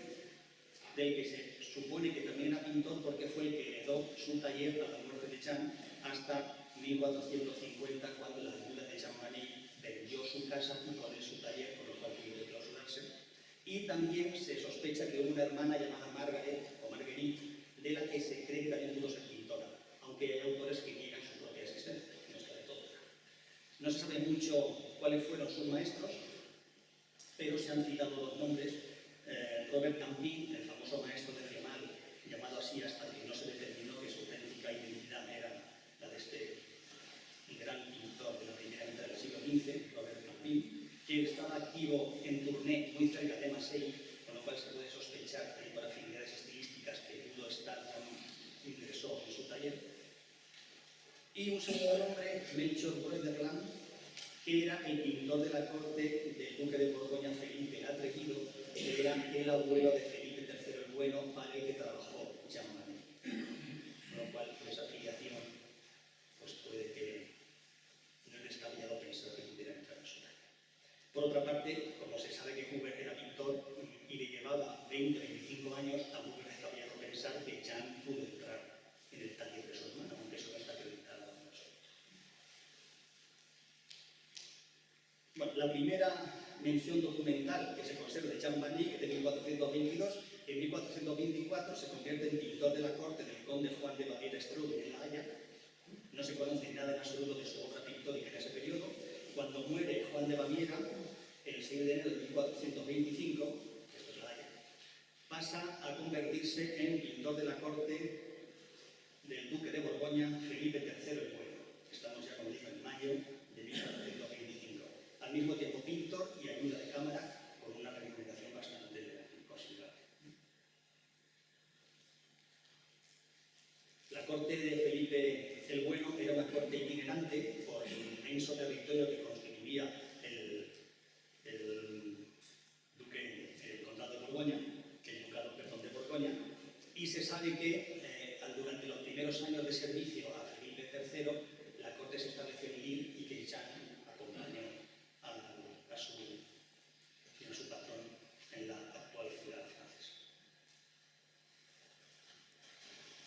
Speaker 1: del que se supone que también era pintor porque fue el que heredó su taller a la muerte de Jan hasta 1450, cuando la viuda de Champagny vendió su casa y con él su taller, por lo cual tuvo que clausurarse. Y también se sospecha que hubo una hermana llamada Margaret, o Marguerite, de la que se cree que también pudo ser pintora, aunque hay autores que niegan su propia existencia, no está de todo. No se sabe mucho cuáles fueron sus maestros, pero se han citado los nombres. Robert Campin, el famoso maestro de Femal, llamado así hasta que no se determinó que su auténtica identidad era la de este gran pintor de la primera mitad del siglo XV, Robert Campin, que estaba activo en Tournai, muy cerca de Marseille, con lo cual se puede sospechar que por afinidades estilísticas que pudo estar cuando ingresó en su taller. Y un segundo hombre, Melchior Broederlam, que era el pintor de la corte del duque de Borgoña, Felipe el Atrevido, que era el abuelo de Felipe III el Bueno, para el que trabajó Champagny. Con lo cual, por esa afiliación, pues puede que no es descabellado pensar que pudiera entrar en su talla. Por otra parte, como se sabe que Hubert era pintor y le llevaba 20-25 años, tampoco es descabellado pensar que Jan pudo entrar en el taller de su hermano, aunque eso no está acreditado en absoluto. Bueno, la primera mención documental que se conserva de Champagny es de 1422. En 1424 se convierte en pintor de la corte del conde Juan de Baviera-Straubing en La Haya. No se conoce nada en absoluto de su obra pictórica en ese periodo. Cuando muere Juan de Baviera, el 6 de enero de 1425, esto es La Haya, pasa a convertirse en pintor de la corte del duque de Borgoña, Felipe III el Bueno. Estamos ya, como digo, en mayo de 1425. Al mismo tiempo pintor y ayuda de cámara, con una remuneración bastante considerable. La corte de Felipe el Bueno era una corte itinerante por el inmenso territorio que constituía el condado de Borgoña, el ducado, perdón, de Borgoña, y se sabe que durante los primeros años de servicio a Felipe III, la corte se estableció en Lille y que Jan acompañó a su patrón en la actual ciudad francesa.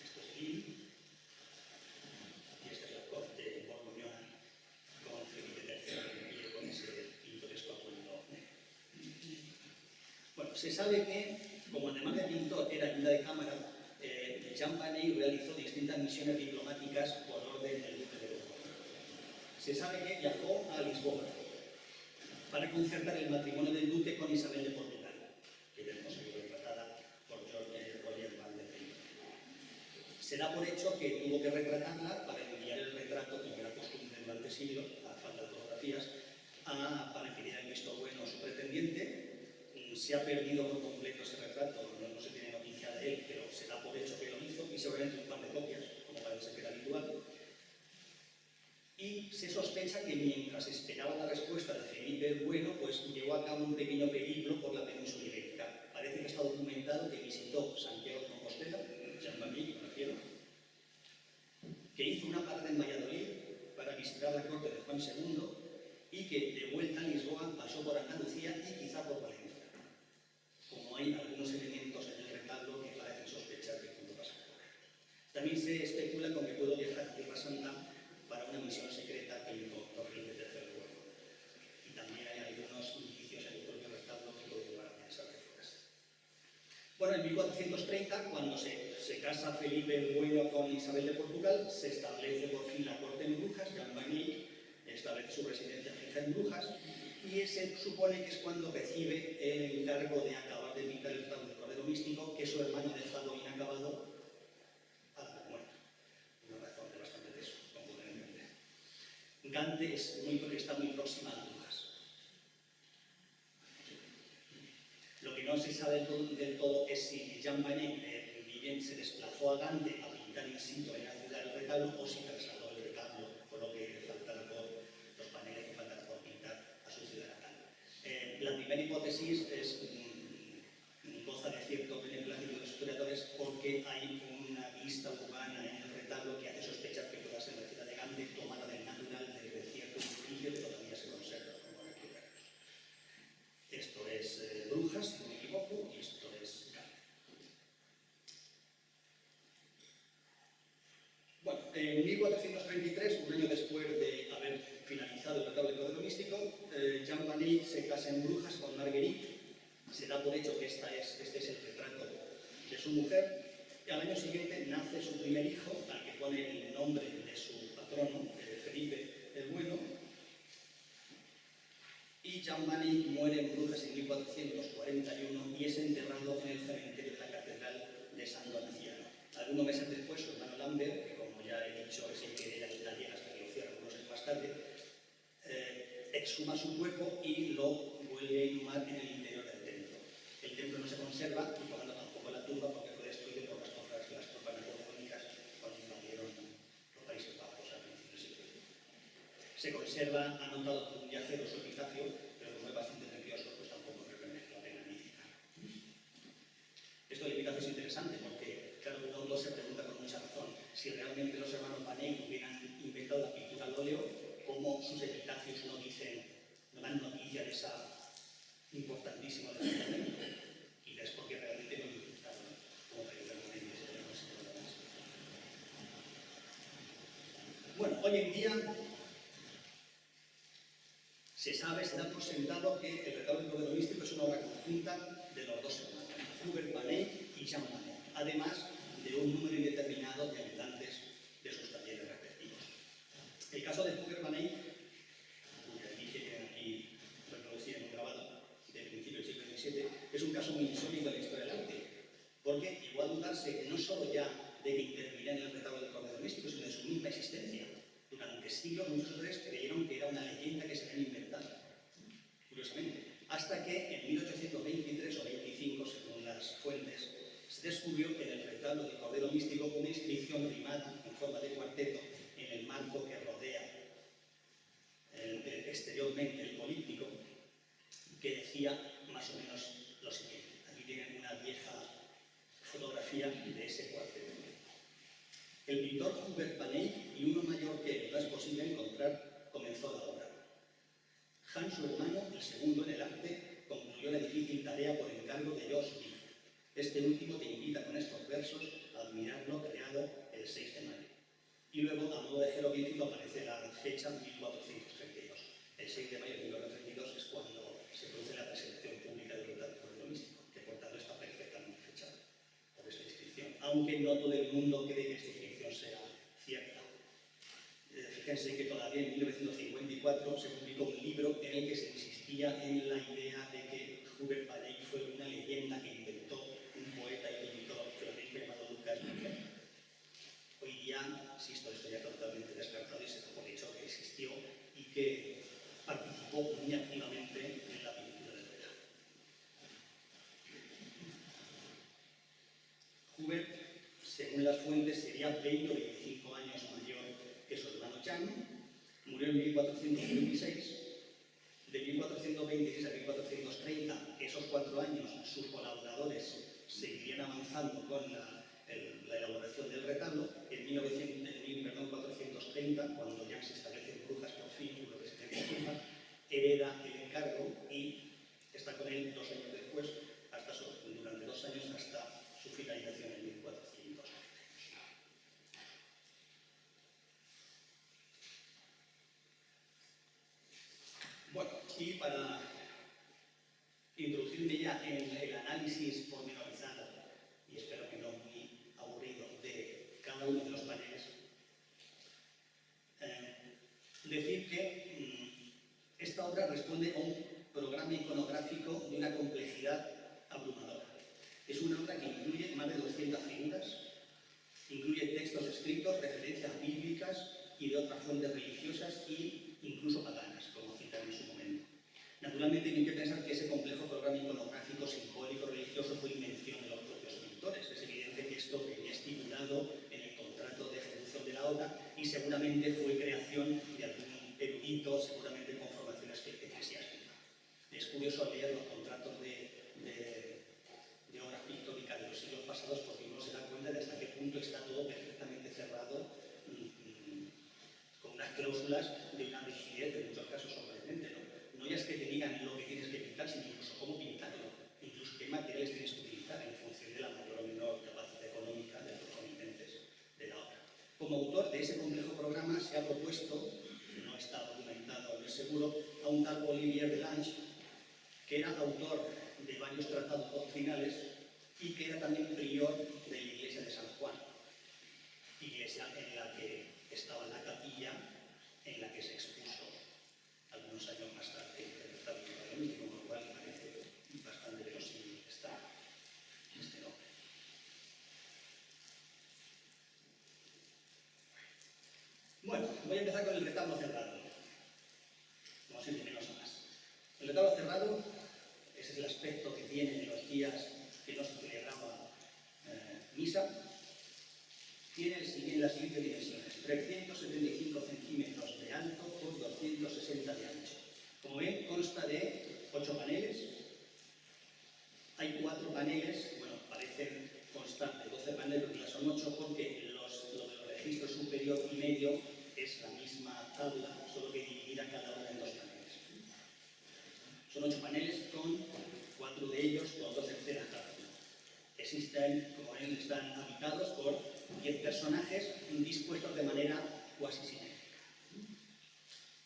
Speaker 1: Esto es Lille y esta es la corte borgoñona con Felipe III y con ese pintoresco atuendo. Bueno, se sabe que, como además de pintor era ayuda de cámara, Champagny realizó distintas misiones diplomáticas por orden del duque de Borgoña. Se sabe que viajó a Lisboa para concertar el matrimonio del duque con Isabel de Portugal, que tenemos aquí retratada por Roger van der Rijp. Se da por hecho que tuvo que retratarla para enviar el retrato, como era costumbre durante siglos, a falta de fotografías, para que diera el visto bueno a su pretendiente. Se ha perdido por completo ese retrato, no se tiene noticia de él, pero se da por hecho que lo hizo, y seguramente un par de copias, como parece que era habitual. Y se sospecha que mientras esperaba la respuesta de Felipe el Bueno, pues llevó a cabo un pequeño periplo por la península ibérica. Parece que está documentado que visitó Santiago de Compostela, Champagny, me refiero, que hizo una parada en Valladolid para visitar la corte de Juan II y que de vuelta a Lisboa pasó por Andalucía y quizá por Valencia. Como hay algunos elementos en el retablo que parecen sospechar que pudo pasar por él. También se especula con que pudo viajar a Tierra Santa para una misión secreta que encontró Felipe III el Bueno. Y también hay algunos indicios en el propio retablo que pueden llevar a pensar que fue así. Bueno, en 1430, cuando se casa Felipe el Bueno con Isabel de Portugal, se establece por fin la corte en Brujas, Champagny establece su residencia fija en Brujas, y se supone que es cuando recibe el encargo de acabar de pintar el retablo del Cordero Místico, que su hermano ha dejado inacabado a la muerte. Una razón de bastante peso, como pueden entender. Gante está muy próxima a Brujas. Lo que no se sabe del todo es si Champagny bien se desplazó a Gante a pintar in situ en la ciudad del retablo o si trasladó el retablo, por lo que faltara por los paneles que faltara por pintar a su ciudad natal. La primera hipótesis goza de cierto beneplácito de los historiadores porque hay una vista urbana en el retablo que hace sospechar que pueda ser la ciudad de Gante. en 1433, un año después de haber finalizado el Tratado del Código Místico, Jean Vanille se casa en Brujas con Marguerite. Se da por hecho que este es el retrato de su mujer. Y al año siguiente nace su primer hijo, al que pone el nombre de su patrono, Felipe el Bueno. Y Jean Vanille muere en Brujas en 1441 y es enterrado en el cementerio de la Catedral de San Donaciano. Algunos meses después, su hermano Lambert, que como ya he dicho, es el que era italiano hasta que lo cierra unos años más tarde, exhuma su cuerpo y lo vuelve a inhumar en el interior del templo. El templo no se conserva y por lo tanto tampoco la tumba, porque fue destruido por las tropas napoleónicas cuando invadieron los Países Bajos al principio del siglo XX. Se conserva anotado por un viajero su epitafio, pero como es bastante nervioso, pues tampoco creo que merezca la pena ni citar. Esto del epitafio es interesante porque, claro, uno se pregunta con mucha razón si realmente los hermanos Vanille hubieran inventado la pintura al óleo, cómo sus epitafios no dan noticia de esa importantísima descubrimiento. Y es porque realmente no lo inventaron, como tradicionalmente se llama ese programa. Bueno, hoy en día se da por sentado que el Retablo del Código Místico es una obra conjunta de los dos hermanos, Hubert Vanille y Jean Vanille, además de un número indeterminado de habitantes de sus talleres respectivos. El caso de Hubert Vanille, que dije que aquí reproducía en un grabado de principio del siglo XVII, es un caso muy insólito en la historia del arte, porque llegó a dudarse no solo ya de que interviniera en el Retablo del Código Místico, sino de su misma existencia. Durante siglos muchos autores creyeron que era una leyenda que se habían inventado, curiosamente, hasta que en 1823 o 25, según las fuentes, se descubrió en el retablo del Cordero Místico una inscripción rimada en forma de cuarteto en el marco que rodea exteriormente el políptico, que decía más o menos lo siguiente. Aquí tienen una vieja fotografía de ese cuarteto. El pintor Hubert Vanille y uno mayor que él, no es posible encontrar, comenzó la obra. Hans, su hermano, el segundo en el arte, concluyó la difícil tarea por encargo de Jos Vig. Este último te invita con estos versos a admirar lo creado el 6 de mayo. Y luego, a modo de jeroglífico, aparece la fecha 1432. El 6 de mayo de 1432 es cuando se produce la presentación pública del Retablo del Código Místico, que por tanto está perfectamente fechada por esta inscripción, aunque no todo el mundo cree que esta inscripción sea cierta. Fíjense que todavía en 1954 se publicó un libro en el que se insistía en la idea de que Hubert Vanille fue una leyenda que inventó un poeta y pintor flamenco llamado Lucas Miguel. Hoy día, insisto, esto ya está totalmente descartado y se da por hecho que existió y que participó muy activamente en la pintura del retablo. Hubert, según las fuentes, sería 20 o 25 años mayor que su hermano Jean. Murió en 1426. De 1426 a 1430, esos 4 años, sus colaboradores seguirían avanzando con la elaboración del retablo. En 1430, cuando Jean se establece en Brujas por fin, una residencia fija, hereda el encargo y está con él 2 años después, durante 2 años hasta su finalización en 1400. Bueno, y para introducirme ya en el análisis pormenorizado, y espero que no muy aburrido, de cada uno de los paneles, decir que esta obra responde a un programa iconográfico de una complejidad abrumadora. Es una obra que incluye más de 200 figuras, incluye textos escritos, referencias bíblicas y de otras fuentes religiosas e incluso paganas, como citaron en su momento. Naturalmente, hay que pensar que ese complejo programa iconográfico, simbólico, religioso fue invención de los propios pintores. Es evidente que esto venía estipulado en el contrato de ejecución de la obra y seguramente fue creación de algún erudito, seguramente con formaciones eclesiásticas. Es curioso leer los contratos de obras pictóricas de los siglos pasados porque uno se da cuenta de hasta qué punto está todo perfectamente cerrado, con unas cláusulas de una rigidez en muchos casos sorprendente, ¿no? No ya es que te digan lo que tienes que pintar, sino incluso cómo pintarlo, incluso qué materiales tienes que utilizar en función de la mayor o menor capacidad económica de los comitentes de la obra. Como autor de ese complejo programa se ha propuesto, no está documentado, no es seguro, a un tal Olivier de Lange, que era autor de varios tratados doctrinales y que era también prior de la iglesia de San Juan, iglesia en la que estaba la capilla en la que se expuso algunos años más tarde el tratado de lo mismo, con lo cual parece bastante verosímil este nombre. Bueno, voy a empezar con el retablo cerrado, como siempre menos a más. El retablo cerrado, ese es el aspecto que tiene en los días que no se celebraba misa, tiene las siguientes dimensiones: 375 centímetros de alto por 260 de ancho. Como ven, consta de 8 paneles. Hay 4 paneles, bueno, parecen constar de 12 paneles, pero son 8 porque lo de los registros superior y medio es la misma tabla, solo que dividida cada una en 2 paneles. Son 8 paneles con 4 de ellos con 2 terceras cada uno. Existen, como ven, están habitados por 10 personajes dispuestos de manera cuasi simétrica.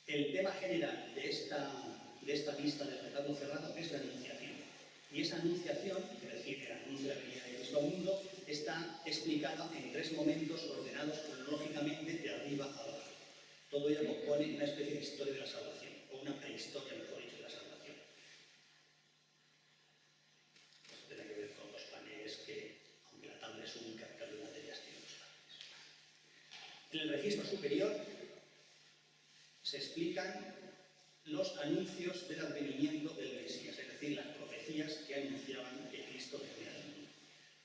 Speaker 1: El tema general de esta lista del retablo cerrado es la anunciación. Y esa anunciación, es decir, el anuncio de la venida de Cristo al mundo, está explicada en 3 momentos ordenados cronológicamente de arriba a abajo. Todo ello compone una especie de historia de la salvación, o una prehistoria, mejor dicho, de la salvación. Esto tiene que ver con los paneles que, aunque la tabla es única, cada una de ellas tiene 2 paneles. En el registro superior se explican los anuncios del advenimiento del Mesías, es decir, las profecías que anunciaban que Cristo vendría al mundo.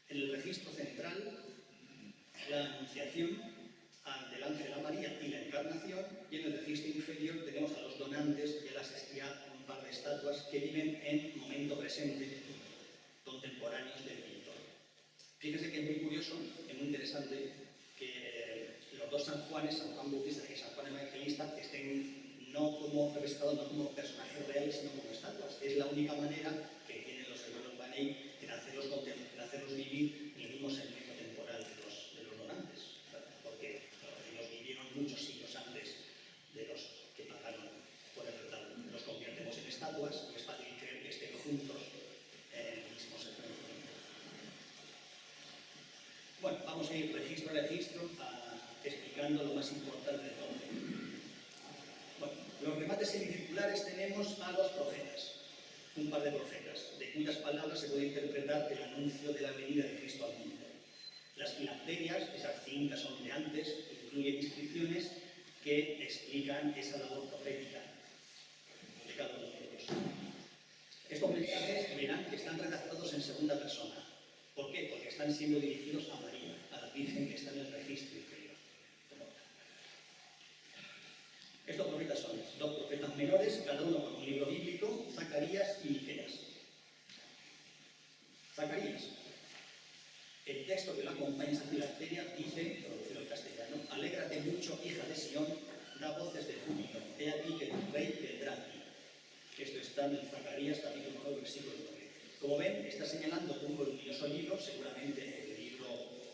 Speaker 1: En el registro central, la anunciación del ángel a María y la encarnación, y en el registro inferior tenemos a los donantes y a un par de estatuas que viven en momento presente, contemporáneos del pintor. Fíjense que es muy curioso y muy interesante que los 2 San Juanes, San Juan Bautista y San Juan Evangelista, estén no como representados, no como personajes reales, sino como estatuas. Es la única manera que tienen los hermanos Vaney en hacerlos vivir en el mismo segmento temporal de los donantes, ¿verdad? Porque ellos vivieron muchos siglos antes de los que pagaron por el retablo. Los convertimos en estatuas y es fácil creer que estén juntos en el mismo segmento. Bueno, vamos a ir registro a registro explicando lo más importante de todo. Bueno, los remates semicirculares tenemos a los profetas, un par de profetas, de cuyas palabras se puede interpretar el anuncio de la venida de Cristo al mundo. Las filacterias, esas cintas ondeantes, incluyen inscripciones que explican esa labor profética de cada uno de ellos. Estos mensajes verán que están redactados en segunda persona. ¿Por qué? Porque están siendo dirigidos a María, a la Virgen que está en el registro inferior. Estos profetas son 2 profetas menores, cada uno con un libro bíblico, Zacarías y Miqueas. Zacarías. El texto que lo acompaña en esa filacteria dice, traducido al castellano: alégrate mucho, hija de Sión, da voces de júbilo, he aquí que tu rey vendrá a ti. Esto está en Zacarías, capítulo 9, versículo 9. Como ven, está señalando un voluminoso libro, seguramente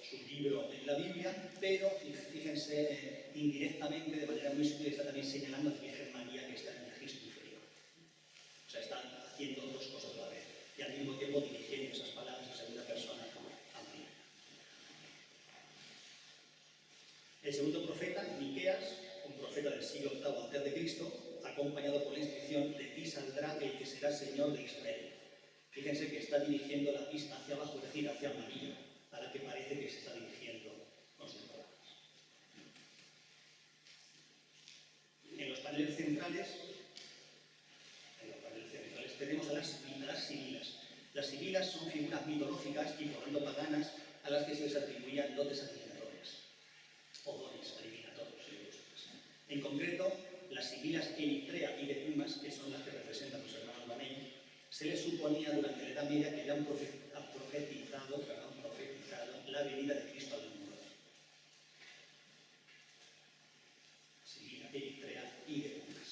Speaker 1: su libro en la Biblia, pero fíjense indirectamente, de manera muy sutil, está también señalando a la Virgen María que está en el registro inferior. O sea, están haciendo 2 cosas a la vez y al mismo tiempo dirigiendo esas palabras en segunda persona a María. El segundo profeta, Miqueas, un profeta del siglo VIII a.C., acompañado por la inscripción: de ti saldrá el que será Señor de Israel. Fíjense que está dirigiendo la vista hacia abajo, es decir, hacia María, a la que parece que se está dirigiendo con sus palabras. En los paneles centrales tenemos a las sibilas. Las sibilas son figuras mitológicas y por tanto paganas a las que se les atribuían dotes adivinatorias, o dones adivinatorios. En concreto, las sibilas Eritrea y Decumas, que son las que representan los hermanos Vaney, se les suponía durante la Edad Media que habían profetizado la venida de Cristo al mundo. Sibila Eritrea y Decumas.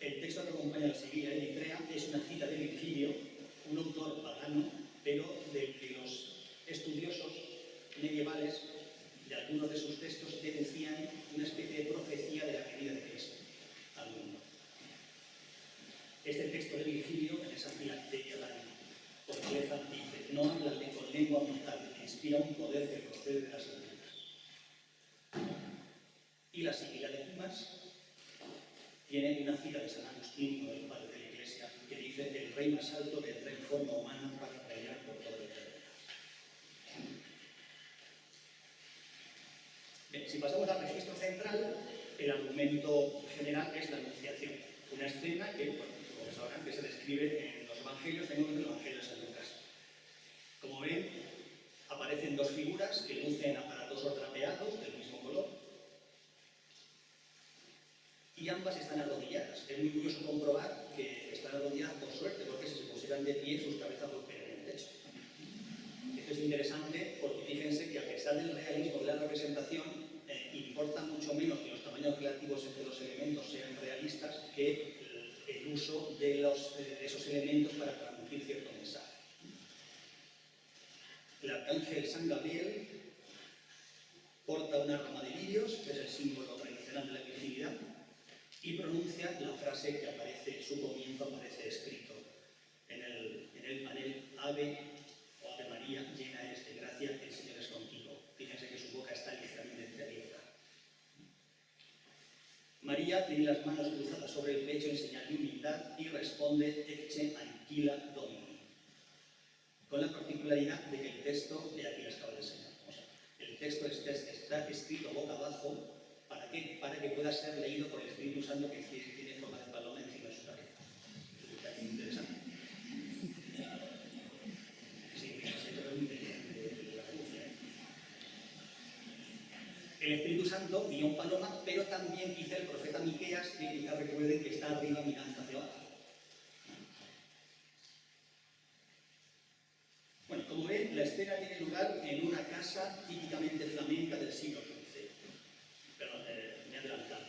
Speaker 1: El texto que acompaña a la Sibila Eritrea es una cita de Virgilio, un autor pagano, pero del que los estudiosos medievales, de algunos de sus textos denuncian una especie de profecía de la venida de Cristo al mundo. Este texto de Virgilio, en esa filacteria tan compleja, dice: no hablan con lengua mortal, inspira un poder que procede de las alturas. Y la Sibila de Cumas tiene una cita de San Agustín, uno de los padres de la Iglesia, que dice: el rey más alto vendrá en forma humana para reinar por todo el mundo. Bien, si pasamos al registro central, el argumento general es la Anunciación, una escena que, bueno, como sabrán, que se describe en los Evangelios, en uno de los Evangelios de San Lucas. Como ven, aparecen dos figuras que lucen aparatos trapeados del mismo color, y ambas están arrodilladas. Es muy curioso comprobar que están arrodilladas por suerte, porque si se pusieran de pie, sus cabezas golpearían el techo. Esto es interesante porque fíjense que, a pesar del realismo de la representación, importa mucho menos que los tamaños relativos entre los elementos sean realistas que el uso de esos elementos para transmitir cierto mensaje. El arcángel San Gabriel porta una rama de lirios, que es el símbolo tradicional de la virginidad, y pronuncia la frase que aparece, su comienzo aparece escrito en el panel: Ave o Ave María, llena eres de gracia, el Señor es contigo. Fíjense que su boca está ligeramente entreabierta. María tiene las manos cruzadas sobre el pecho en señal de humildad y responde: Ecce ancilla Domini, con la particularidad de que el texto, de aquí las acaba de enseñar, el texto está escrito boca abajo. ¿Para qué? Para que pueda ser leído por el Espíritu Santo, que tiene forma de paloma encima de su cabeza. Eso es interesante. Sí, esto es muy de la Rusia. El Espíritu Santo guía un paloma, pero también dice el profeta Miqueas, que quizás recuerden que está arriba mirando hacia abajo. Bueno, como ven, la escena tiene lugar en una casa típicamente flamenca del siglo XV. Perdón, me he adelantado.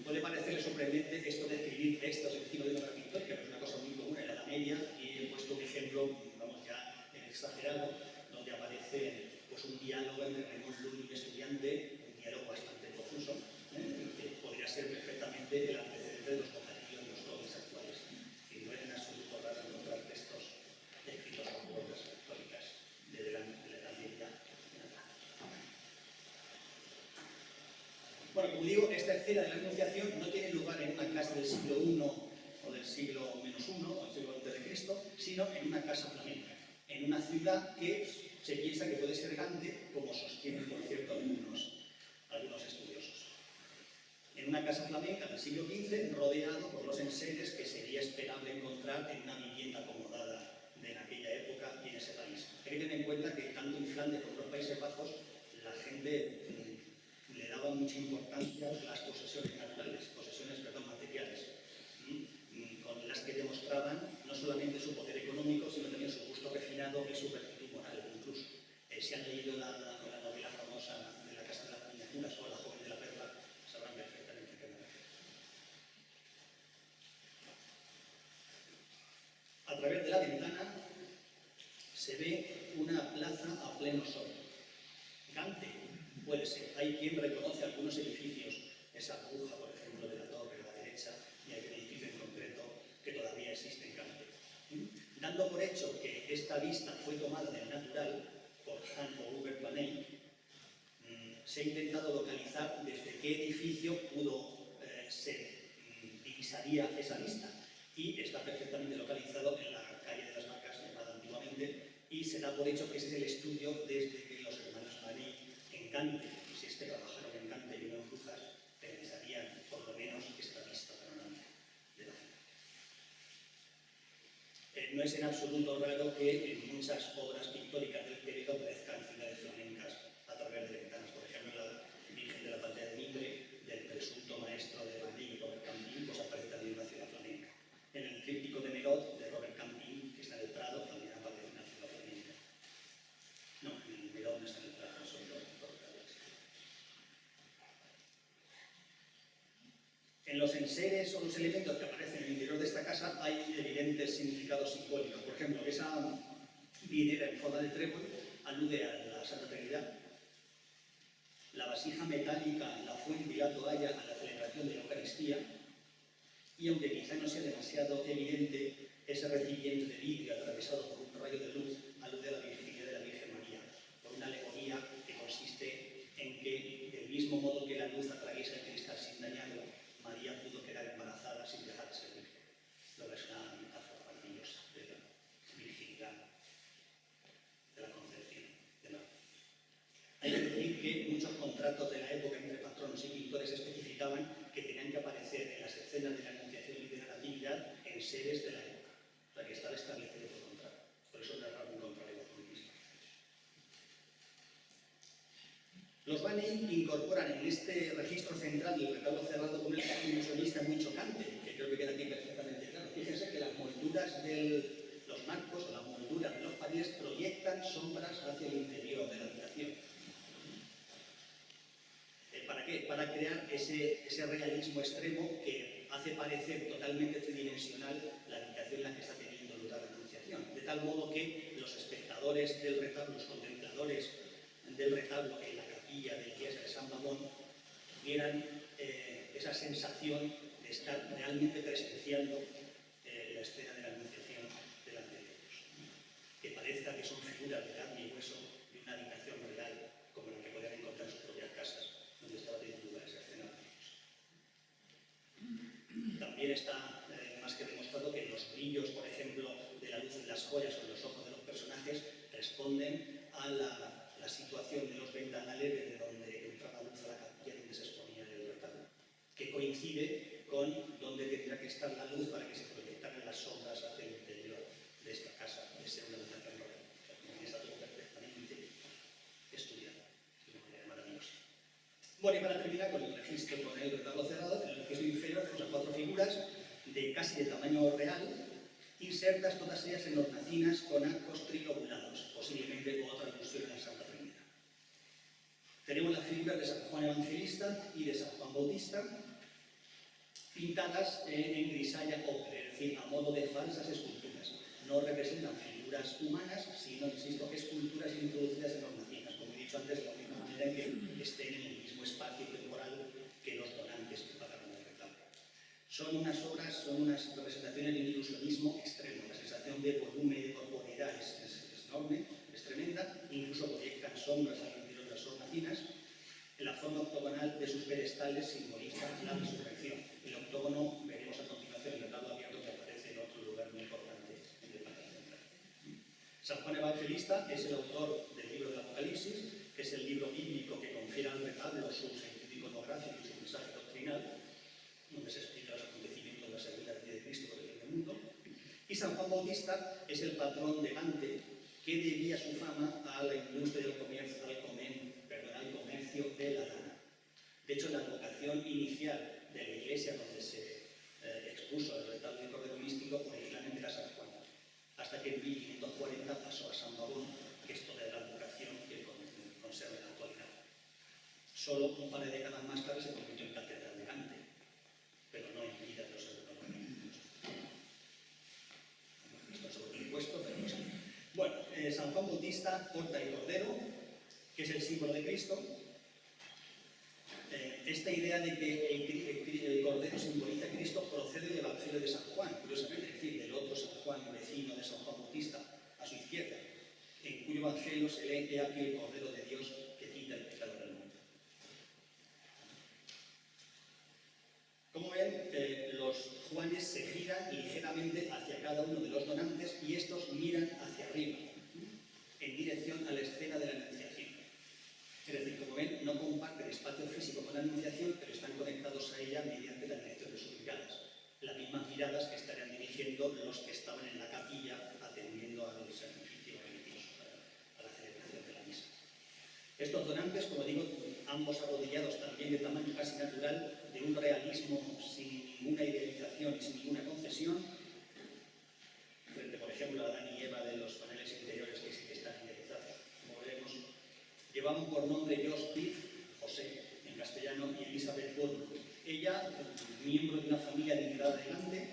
Speaker 1: Puede parecerle sorprendente esto de escribir textos encima de una obra pictórica, pero es una cosa muy común en la Edad Media, y he puesto un ejemplo, vamos, ya exagerado, donde aparece pues, un diálogo entre Raymond Lull y un estudiante, un diálogo bastante confuso, que podría ser perfectamente el antecedente de los bocadillos de los jóvenes actuales. Y no es en absoluto raro encontrar textos escritos por obras pictóricas de la Edad Media. Bueno, como digo, esta escena de la Anunciación no tiene lugar en una casa del siglo I o del siglo -1 o del siglo a.C., sino en una casa flamenca, en una ciudad que se piensa que puede ser grande, como sostienen, por cierto, algunos estudiosos. En una casa flamenca del siglo XV, rodeado por los enseres que sería esperable encontrar en una vivienda acomodada de aquella época y en ese país. Hay que tener en cuenta que tanto en Flandes como en los Países Bajos la gente le daba mucha importancia a las posesiones naturales, materiales, con las que demostraban no solamente su poder económico, sino también su gusto refinado y su rectitud moral, incluso. Si han leído la novela famosa de La Casa de las Miniaturas o La Joven de la Perla, sabrán perfectamente qué me refiero. A través de la ventana se ve una plaza a pleno sol. Gante, puede ser. Hay quien reconoce algunos edificios, esa bruja, por ejemplo, de la torre a la derecha, y hay un edificio en concreto que todavía existe en Gante. Dando por hecho que esta vista fue tomada del natural por Han o Hubert Van Eyck, se ha intentado localizar desde qué edificio se divisaría esa vista, y está perfectamente localizado en la calle de las Vacas, llamada antiguamente, y se da por hecho que ese es el estudio desde que los hermanos Van Eyck en Gante, si es que trabajaron en Gante y no en Brujas, pensarían por lo menos esta vista panorámica de la ciudad. No es en absoluto raro que en muchas obras pictóricas del periodo aparezcan ciudades flamencas a través de ventanas. Por ejemplo, la Virgen de la Pantalla de Mitre, del presunto maestro de Van Eyck y Robert Campin, pues aparece también una ciudad flamenca. En el tríptico de Merot, de Robert Campin, que está en el Prado, también aparece una ciudad flamenca. No, en Merot no está en el Prado, no son dos locales. En los enseres o los elementos que aparecen en el interior de esta casa hay evidentes significados simbólicos. Por ejemplo, esa vidriera en forma de trébol alude a la Santa Trinidad. vasija metálica, la fuente y la toalla a la celebración de la Eucaristía, y aunque quizá no sea demasiado evidente, ese recipiente de vidrio atravesado por un rayo de luz alude a la virginidad de la Virgen María, por una alegoría que consiste en que, del mismo modo que la luz atraviesa el cristal sin dañarlo, María pudo quedar embarazada sin dejar de ser virgen. Lo que es una metáfora maravillosa de la virginidad, de la concepción. Hay que decir que muchos contratos de la época entre patronos y pintores especificaban que tenían que aparecer en las escenas de la Anunciación y de la Natividad en seres de la época, o sea que estaba establecido por contrato. Por eso no es raro encontrar el mismo. Los Banney incorporan en este registro central del retablo cerrado con un elemento ilusionista muy chocante, que creo que queda aquí perfectamente claro. Fíjense que las molduras de los marcos o las molduras de los paredes proyectan sombras hacia el interior de la habitación. ¿Para qué? Para crear ese realismo extremo que hace parecer totalmente tridimensional la habitación en la que está teniendo lugar la Anunciación. De tal modo que los espectadores del retablo, los contempladores del retablo en la capilla de la iglesia de San Mamón, tuvieran esa sensación de estar realmente presenciando la escena de la Anunciación delante de ellos. Que parezca que son figuras de carne y hueso de una habitación real, como la que podían encontrar en sus propias casas, donde estaba teniendo lugar esa escena. También está más que demostrado que los brillos, por ejemplo, de la luz de las joyas o los ojos de los personajes responden a la situación de los ventanales desde donde entraba luz a la capilla donde se exponía el retablo, que coincide con donde tendría que estar la luz para que se proyectaran las sombras hacia el interior de esta casa, de ser una habitación real. Está todo perfectamente estudiado, de una manera maravillosa. Bueno, y para terminar con el registro, con el retablo cerrado, en el registro inferior tenemos a 4 figuras de casi de tamaño real, insertas todas ellas en hornacinas con arcos trilobulados, posiblemente otra alusión a la Santa Trinidad. Tenemos las figuras de San Juan Evangelista y de San Juan Bautista, pintadas en grisalla ocre, es decir, a modo de falsas esculturas. No representan figuras humanas, sino, insisto, esculturas introducidas en hornacinas. Como he dicho antes, la única manera en que estén en el mismo espacio temporal que los donantes que pagaron el retablo. Son unas obras, son unas representaciones de un ilusionismo extremo. La sensación de volumen y de corporeidad es enorme, es tremenda, incluso proyectan sombras al interior de las hornacinas. En la forma octogonal de sus pedestales simboliza la resurrección. El octógono, veremos a continuación el retablo abierto que aparece en otro lugar muy importante en el plano central. San Juan Evangelista es el autor del libro del Apocalipsis, que es el libro bíblico que confiere al retablo su sentido iconográfico y su mensaje doctrinal, donde se explican los acontecimientos de la segunda venida de Cristo por el fin del mundo. Y San Juan Bautista es el patrón de Gante, que debía su fama a la industria del comercio, al comercio de la lana. De hecho, la vocación inicial de la iglesia donde se expuso el retablo del Cordero Místico originalmente era San Juan, hasta que en 1540 pasó a San Babón, que es toda la vocación que conserva en la actualidad. Solo un par de décadas más tarde se convirtió en catedral de Gante, pero no en vida de los hermanos. Esto es sobre el impuesto, pero no sé. Bueno, San Juan Bautista porta el Cordero, que es el símbolo de Cristo. Esta idea de que el Cordero simboliza a Cristo procede del Evangelio de San Juan, curiosamente, es decir, del otro San Juan vecino de San Juan Bautista, a su izquierda, en cuyo Evangelio se lee: "He aquí el Cordero de Dios que quita el pecado del mundo". Como ven, los Juanes se giran ligeramente hacia cada uno de los donantes y estos miran hacia arriba, en dirección a la escena de la Anunciación. Es decir, como ven, no comparten espacio físico con la Anunciación, pero están conectados a ella mediante la dirección de sus miradas. Las mismas miradas que estarían dirigiendo los que estaban en la capilla atendiendo al sacrificio religioso, a la celebración de la misa. Estos donantes, como digo, ambos arrodillados también de tamaño casi natural, de un realismo sin ninguna idealización y sin ninguna concesión, frente, por ejemplo, a Adán y Eva de los paneles interiores que sí que están idealizados, como veremos. Llevaban por nombre Joseph, José en castellano, y Elizabeth Bourne. Ella, miembro de una familia adinerada de Gante.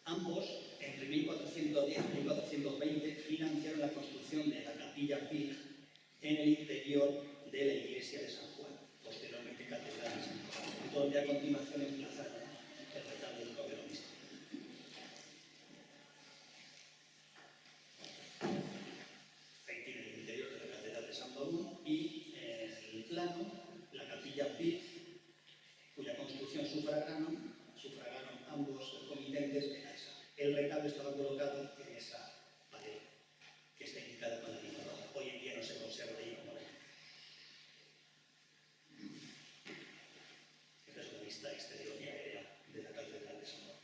Speaker 1: Ambos, entre 1410 y 1420, financiaron la construcción de la capilla Pig, en el interior de la iglesia de San Juan, posteriormente catedral de San Juan, donde a continuación emplazaron el retablo del Cordero Místico. Ahí tiene el interior de la catedral de San Baumo y en el plano la capilla Pit, cuya construcción sufragaron ambos comitentes en esa. El retablo estaba colocado en esa pared que está indicada con la línea roja. Hoy en día no se conserva ahí como era. Esta es la vista exterior y aérea de la catedral de San Juan.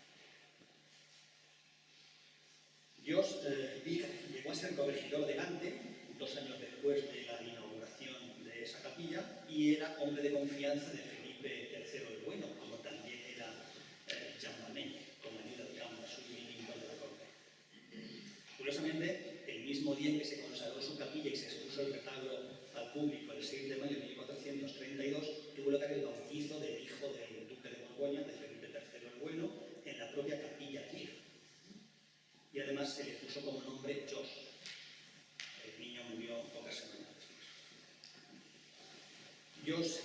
Speaker 1: Jos Vig llegó a ser corregidor de Gante 2 años después de la inauguración de esa capilla y era hombre de confianza de Felipe III el Bueno, como también era Champagne, con ayuda de Cámara, su ministro de la corte. Curiosamente, el mismo día en que se consagró su capilla y se expuso el retablo al público, el 6 de mayo de 1432, tuvo lugar el bautizo del hijo del duque de Borgoña, de Felipe III el Bueno, en la propia capilla allí. Y además se le puso como nombre Jos. El niño murió pocas semanas después. Jos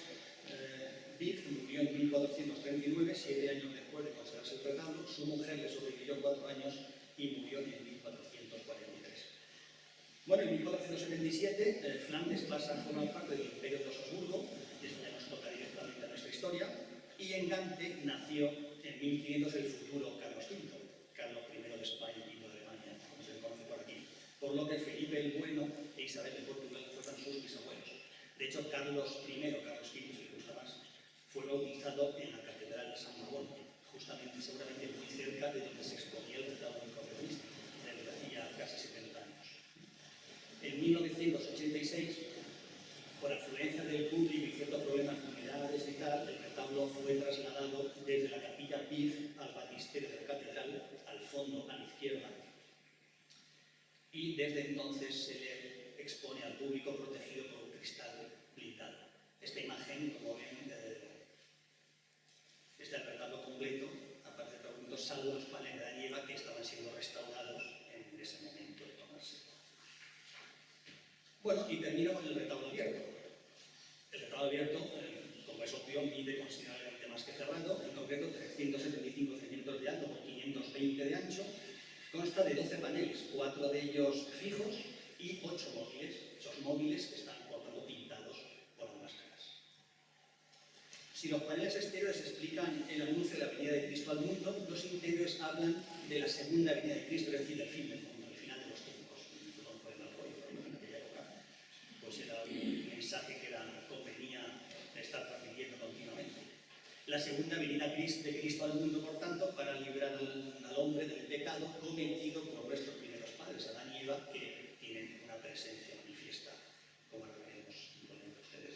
Speaker 1: Vig murió en 1439, 7 años después de consagrarse el retablo. Su mujer le sobrevivió 4 años y murió en 1443. Bueno, en 1477 Flandes pasa a formar parte del Imperio de los Habsburgo, y esto ya nos toca directamente a nuestra historia, y en Gante nació en 1500 el futuro Carlos V, Carlos I de España y de Alemania, como se le conoce por aquí, por lo que Felipe el Bueno e Isabel de Portugal fueron sus bisabuelos. De hecho, Carlos I, Carlos V, si le gusta más, fue bautizado en la Catedral de San Magón, justamente, seguramente muy cerca de donde se exponía el retablo del Cordero Místico, desde hacía casi 70 años. En 1986, por afluencia del público y ciertos problemas de humedades y tal, el retablo fue trasladado desde la capilla Pig al baptisterio de la catedral, al fondo, a la izquierda, y desde entonces se le expone al público protegido por un cristal blindado. Esta imagen, como ven, está el retablo completo, aparte de algunos, salvo los paneles de la nieva que estaban siendo restaurados en ese momento de tomarse. Bueno, y termino con el retablo abierto. El retablo abierto, como es obvio, mide considerablemente más que cerrado, en concreto 375 centímetros de alto por 520 de ancho, consta de 12 paneles, 4 de ellos fijos y 8 móviles, esos móviles que están, por tanto, pintados por ambas caras. Si los paneles exteriores explican el anuncio de la venida de Cristo al mundo, los interiores hablan de la segunda venida de Cristo, es decir, del fin del mundo, el final de los tiempos. En aquella época, pues era un mensaje que convenía estar transmitiendo continuamente. La segunda venida de Cristo al mundo, por tanto, para librar al hombre del pecado cometido por nuestros primeros padres, Adán y Eva, que tienen una presencia manifiesta, como ahora veremos ustedes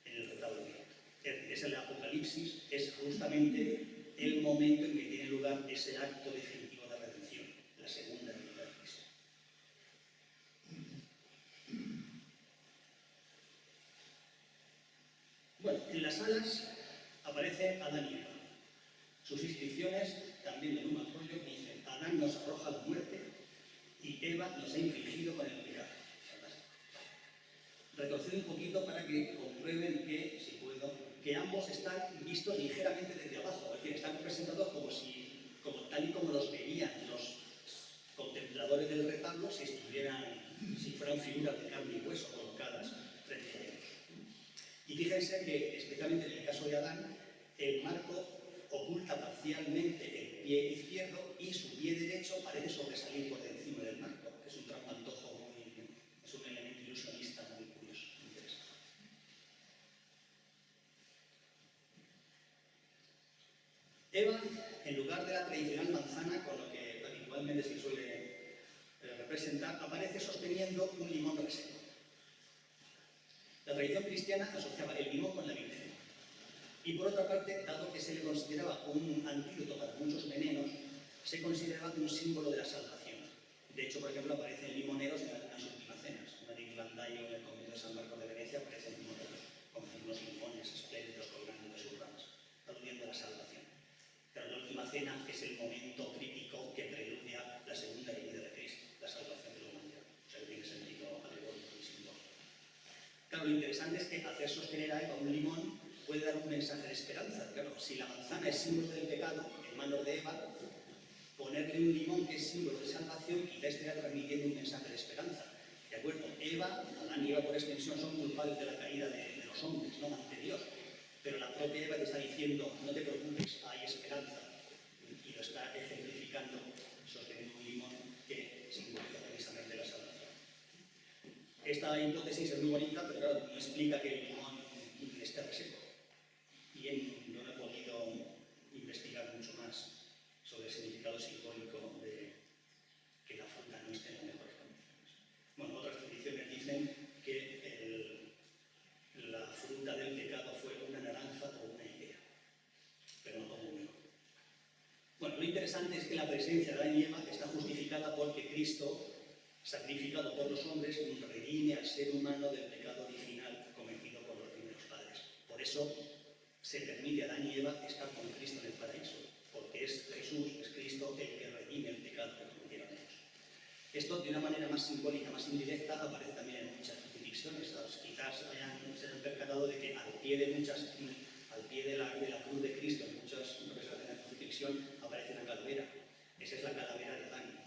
Speaker 1: en el retablo abierto. Es el Apocalipsis, es justamente el momento en que tiene lugar ese acto definitivo de redención, la segunda venida de Cristo. Bueno, en las alas aparece Adán y Eva. Sus inscripciones, también de Numa Arroyo, dicen: Adán nos arroja la muerte y Eva nos ha infligido con el pecado. Retrocedo un poquito para que comprueben que, si puedo, que ambos están vistos ligeramente desde abajo, es decir, están representados como tal y como los veían los contempladores del retablo si fueran figuras de carne y hueso colocadas frente a ellos. Y fíjense que, especialmente en el caso de Adán, el marco oculta parcialmente el pie izquierdo y su pie derecho parece sobresalir por encima del marco, que es un trampantojo es un elemento ilusionista muy curioso, muy interesante. Eva, en lugar de la tradicional manzana con lo que habitualmente se suele representar, aparece sosteniendo un limón reseco. La tradición cristiana asociaba el limón con la Virgen. Y por otra parte, dado que se le consideraba un antídoto para muchos venenos, se consideraba un símbolo de la salvación. De hecho, por ejemplo, aparecen limoneros en las últimas cenas. En el Glandaio, en el convento de San Marcos de Venecia, aparecen limoneros con unos limones espléndidos colgando de sus ramas, aludiendo a la salvación. Pero la última cena es el momento crítico que preludia la segunda venida de Cristo, la salvación de la humanidad. O sea, que tiene sentido alegórico y simbólico. claro, lo interesante es que hacer sostener a Eva un limón puede dar un mensaje de esperanza. Claro, si la manzana es símbolo del pecado en manos de Eva, ponerle un limón que es símbolo de salvación quizá esté transmitiendo un mensaje de esperanza. ¿De acuerdo? Adán y Eva por extensión son culpables de la caída de los hombres, no ante Dios. Pero la propia Eva te está diciendo, no te preocupes, hay esperanza. Y lo está ejemplificando sosteniendo un limón que simboliza precisamente la salvación. Esta hipótesis es muy bonita, pero claro, no explica que el limón esté reseco. Y no he podido investigar mucho más sobre el significado simbólico de que la fruta no esté en las mejores condiciones. Bueno, otras tradiciones dicen que la fruta del pecado fue una naranja o una higuera, pero no como un higo. Bueno, lo interesante es que la presencia de Adán y Eva está justificada porque Cristo, sacrificado por los hombres, redime al ser humano del pecado original cometido por los primeros padres. Por eso se permite a Adán y Eva estar con Cristo en el paraíso, porque es Jesús, es Cristo el que redime el pecado que cometieron ellos. Esto, de una manera más simbólica, más indirecta, aparece también en muchas crucifixiones. Quizás se hayan percatado de que al pie de la cruz de Cristo, en muchas representaciones de la crucifixión, aparece una calavera. Esa es la calavera de Adán.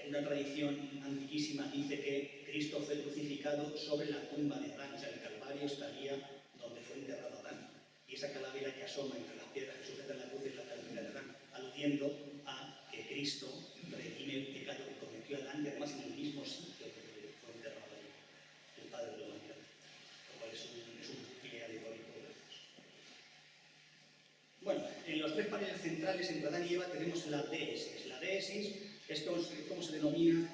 Speaker 1: Una tradición antiquísima dice que Cristo fue crucificado sobre la tumba de Adán, o sea, el Calvario estaría donde fue enterrado Adán. Y esa calavera que asoma entre las piedras que sujetan la cruz es la calavera de Adán, aludiendo a que Cristo redime el pecado que cometió Adán, y además en el mismo sitio que fue enterrado el Padre de la humanidad, lo cual es un bucle alegórico. Bueno, en los tres paneles centrales entre Adán y Eva tenemos la deesis. La deesis es como se denomina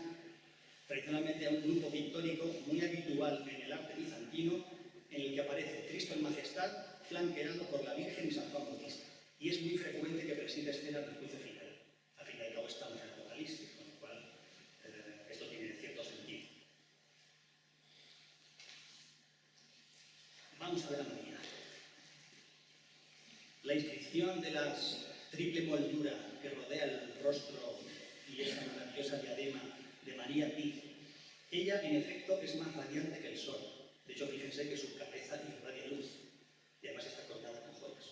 Speaker 1: tradicionalmente a un grupo pictórico muy habitual en el arte bizantino, en el que aparece Cristo en majestad, flanqueado por la Virgen y San Juan Bautista. Y es muy frecuente que preside escenas del juicio final. Al fin y al cabo estamos en el Apocalipsis, con lo cual esto tiene cierto sentido. Vamos a ver a María. La inscripción de la triple moldura que rodea el rostro y esa maravillosa diadema de María dice: ella en efecto es más radiante que el sol. De hecho, fíjense que su cabeza irradia luz y además está coronada con joyas.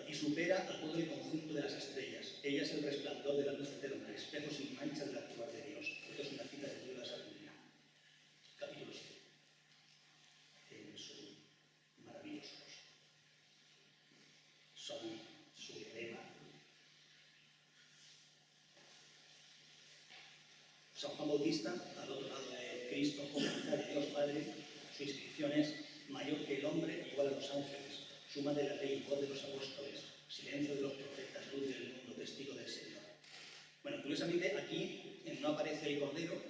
Speaker 1: Y supera a todo el conjunto de las estrellas. Ella es el resplandor de la luz eterna, el espejo sin mancha del actuar de Dios. Esto es una cita del libro de la Sabiduría, capítulo 7, en su maravilloso rostro. Son su lema. San Juan Bautista, al otro lado de Cristo, como de Dios Padre, su inscripción es: mayor que el hombre, igual a los ángeles, suma de la ley, voz de los apóstoles, silencio de los profetas, luz del mundo, testigo del Señor. Bueno, curiosamente aquí no aparece el Cordero,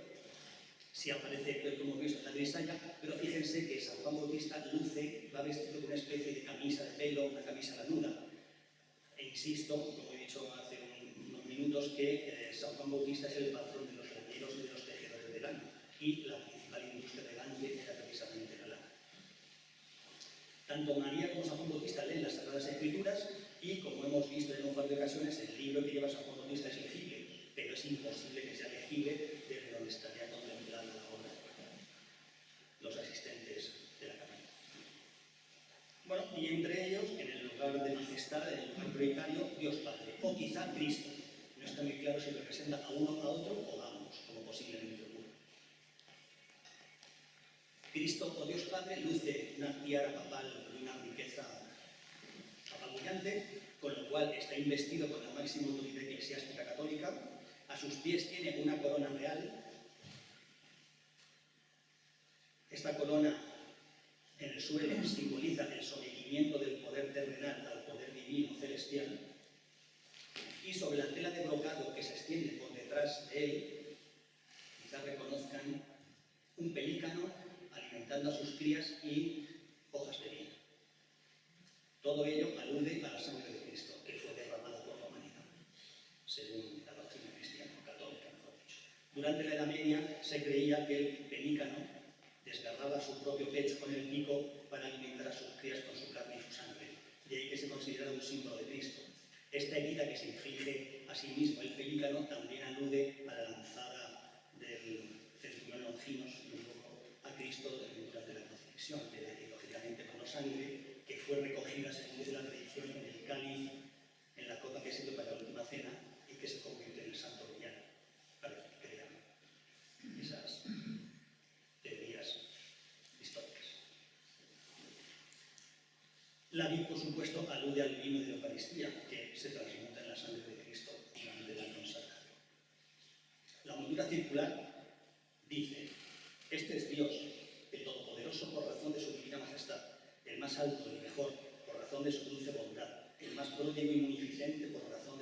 Speaker 1: sí aparece, como hemos visto, la grisalla, pero fíjense que San Juan Bautista va vestido con una especie de camisa de pelo, una camisa lanuda. E insisto, como he dicho hace unos minutos, que San Juan Bautista es el patrón de los laneros y de los tejedores de lana, y la principal industria de Gante era precisamente la lana. Tanto María como San Juan Bautista leen las Sagradas Escrituras y, como hemos visto en un par de ocasiones, el libro que lleva San Juan Bautista es legible, pero es imposible que sea legible desde donde estaría contemplando la obra los asistentes de la capilla. Bueno, y entre ellos, en el lugar de majestad, en el lugar prioritario, Dios Padre, o quizá Cristo. No está muy claro si representa a uno, a otro o a ambos, como posiblemente ocurre. Cristo o Dios Padre luce una tiara papal de una riqueza apabullante, con lo cual está investido con la máxima autoridad eclesiástica católica. A sus pies tiene una corona real. Esta corona en el suelo simboliza el sometimiento del poder terrenal al poder divino celestial, y sobre la tela de brocado que se extiende por detrás de él, quizás reconozcan un pelícano alimentando a sus crías y hojas de vino. Todo ello alude a la sangre de Cristo, que fue derramada por la humanidad, según la doctrina cristiana, católica, mejor dicho. Durante la Edad Media se creía que el pelícano desgarraba su propio pecho con el pico para alimentar a sus crías con su carne y su sangre, de ahí que se considera un símbolo de Cristo. Esta herida que se inflige a sí mismo el pelícano también alude a la lanzada del centurión Longinos, un poco a Cristo durante la crucifixión. reflexión, es decir, lógicamente con la sangre, que fue recogida, según dice la tradición, en el cáliz, en la copa que sirve para la última cena y que se convierte en el santo grial. Para que crean esas teorías históricas. La vid, por supuesto, alude al vino de la Eucaristía, que se transmuta en la sangre de Cristo durante la consagración. La moldura circular dice: este es Dios, el Todopoderoso por razón de su divina majestad, el más alto y mejor por razón de su dulce bondad, el más pródigo y munificente por razón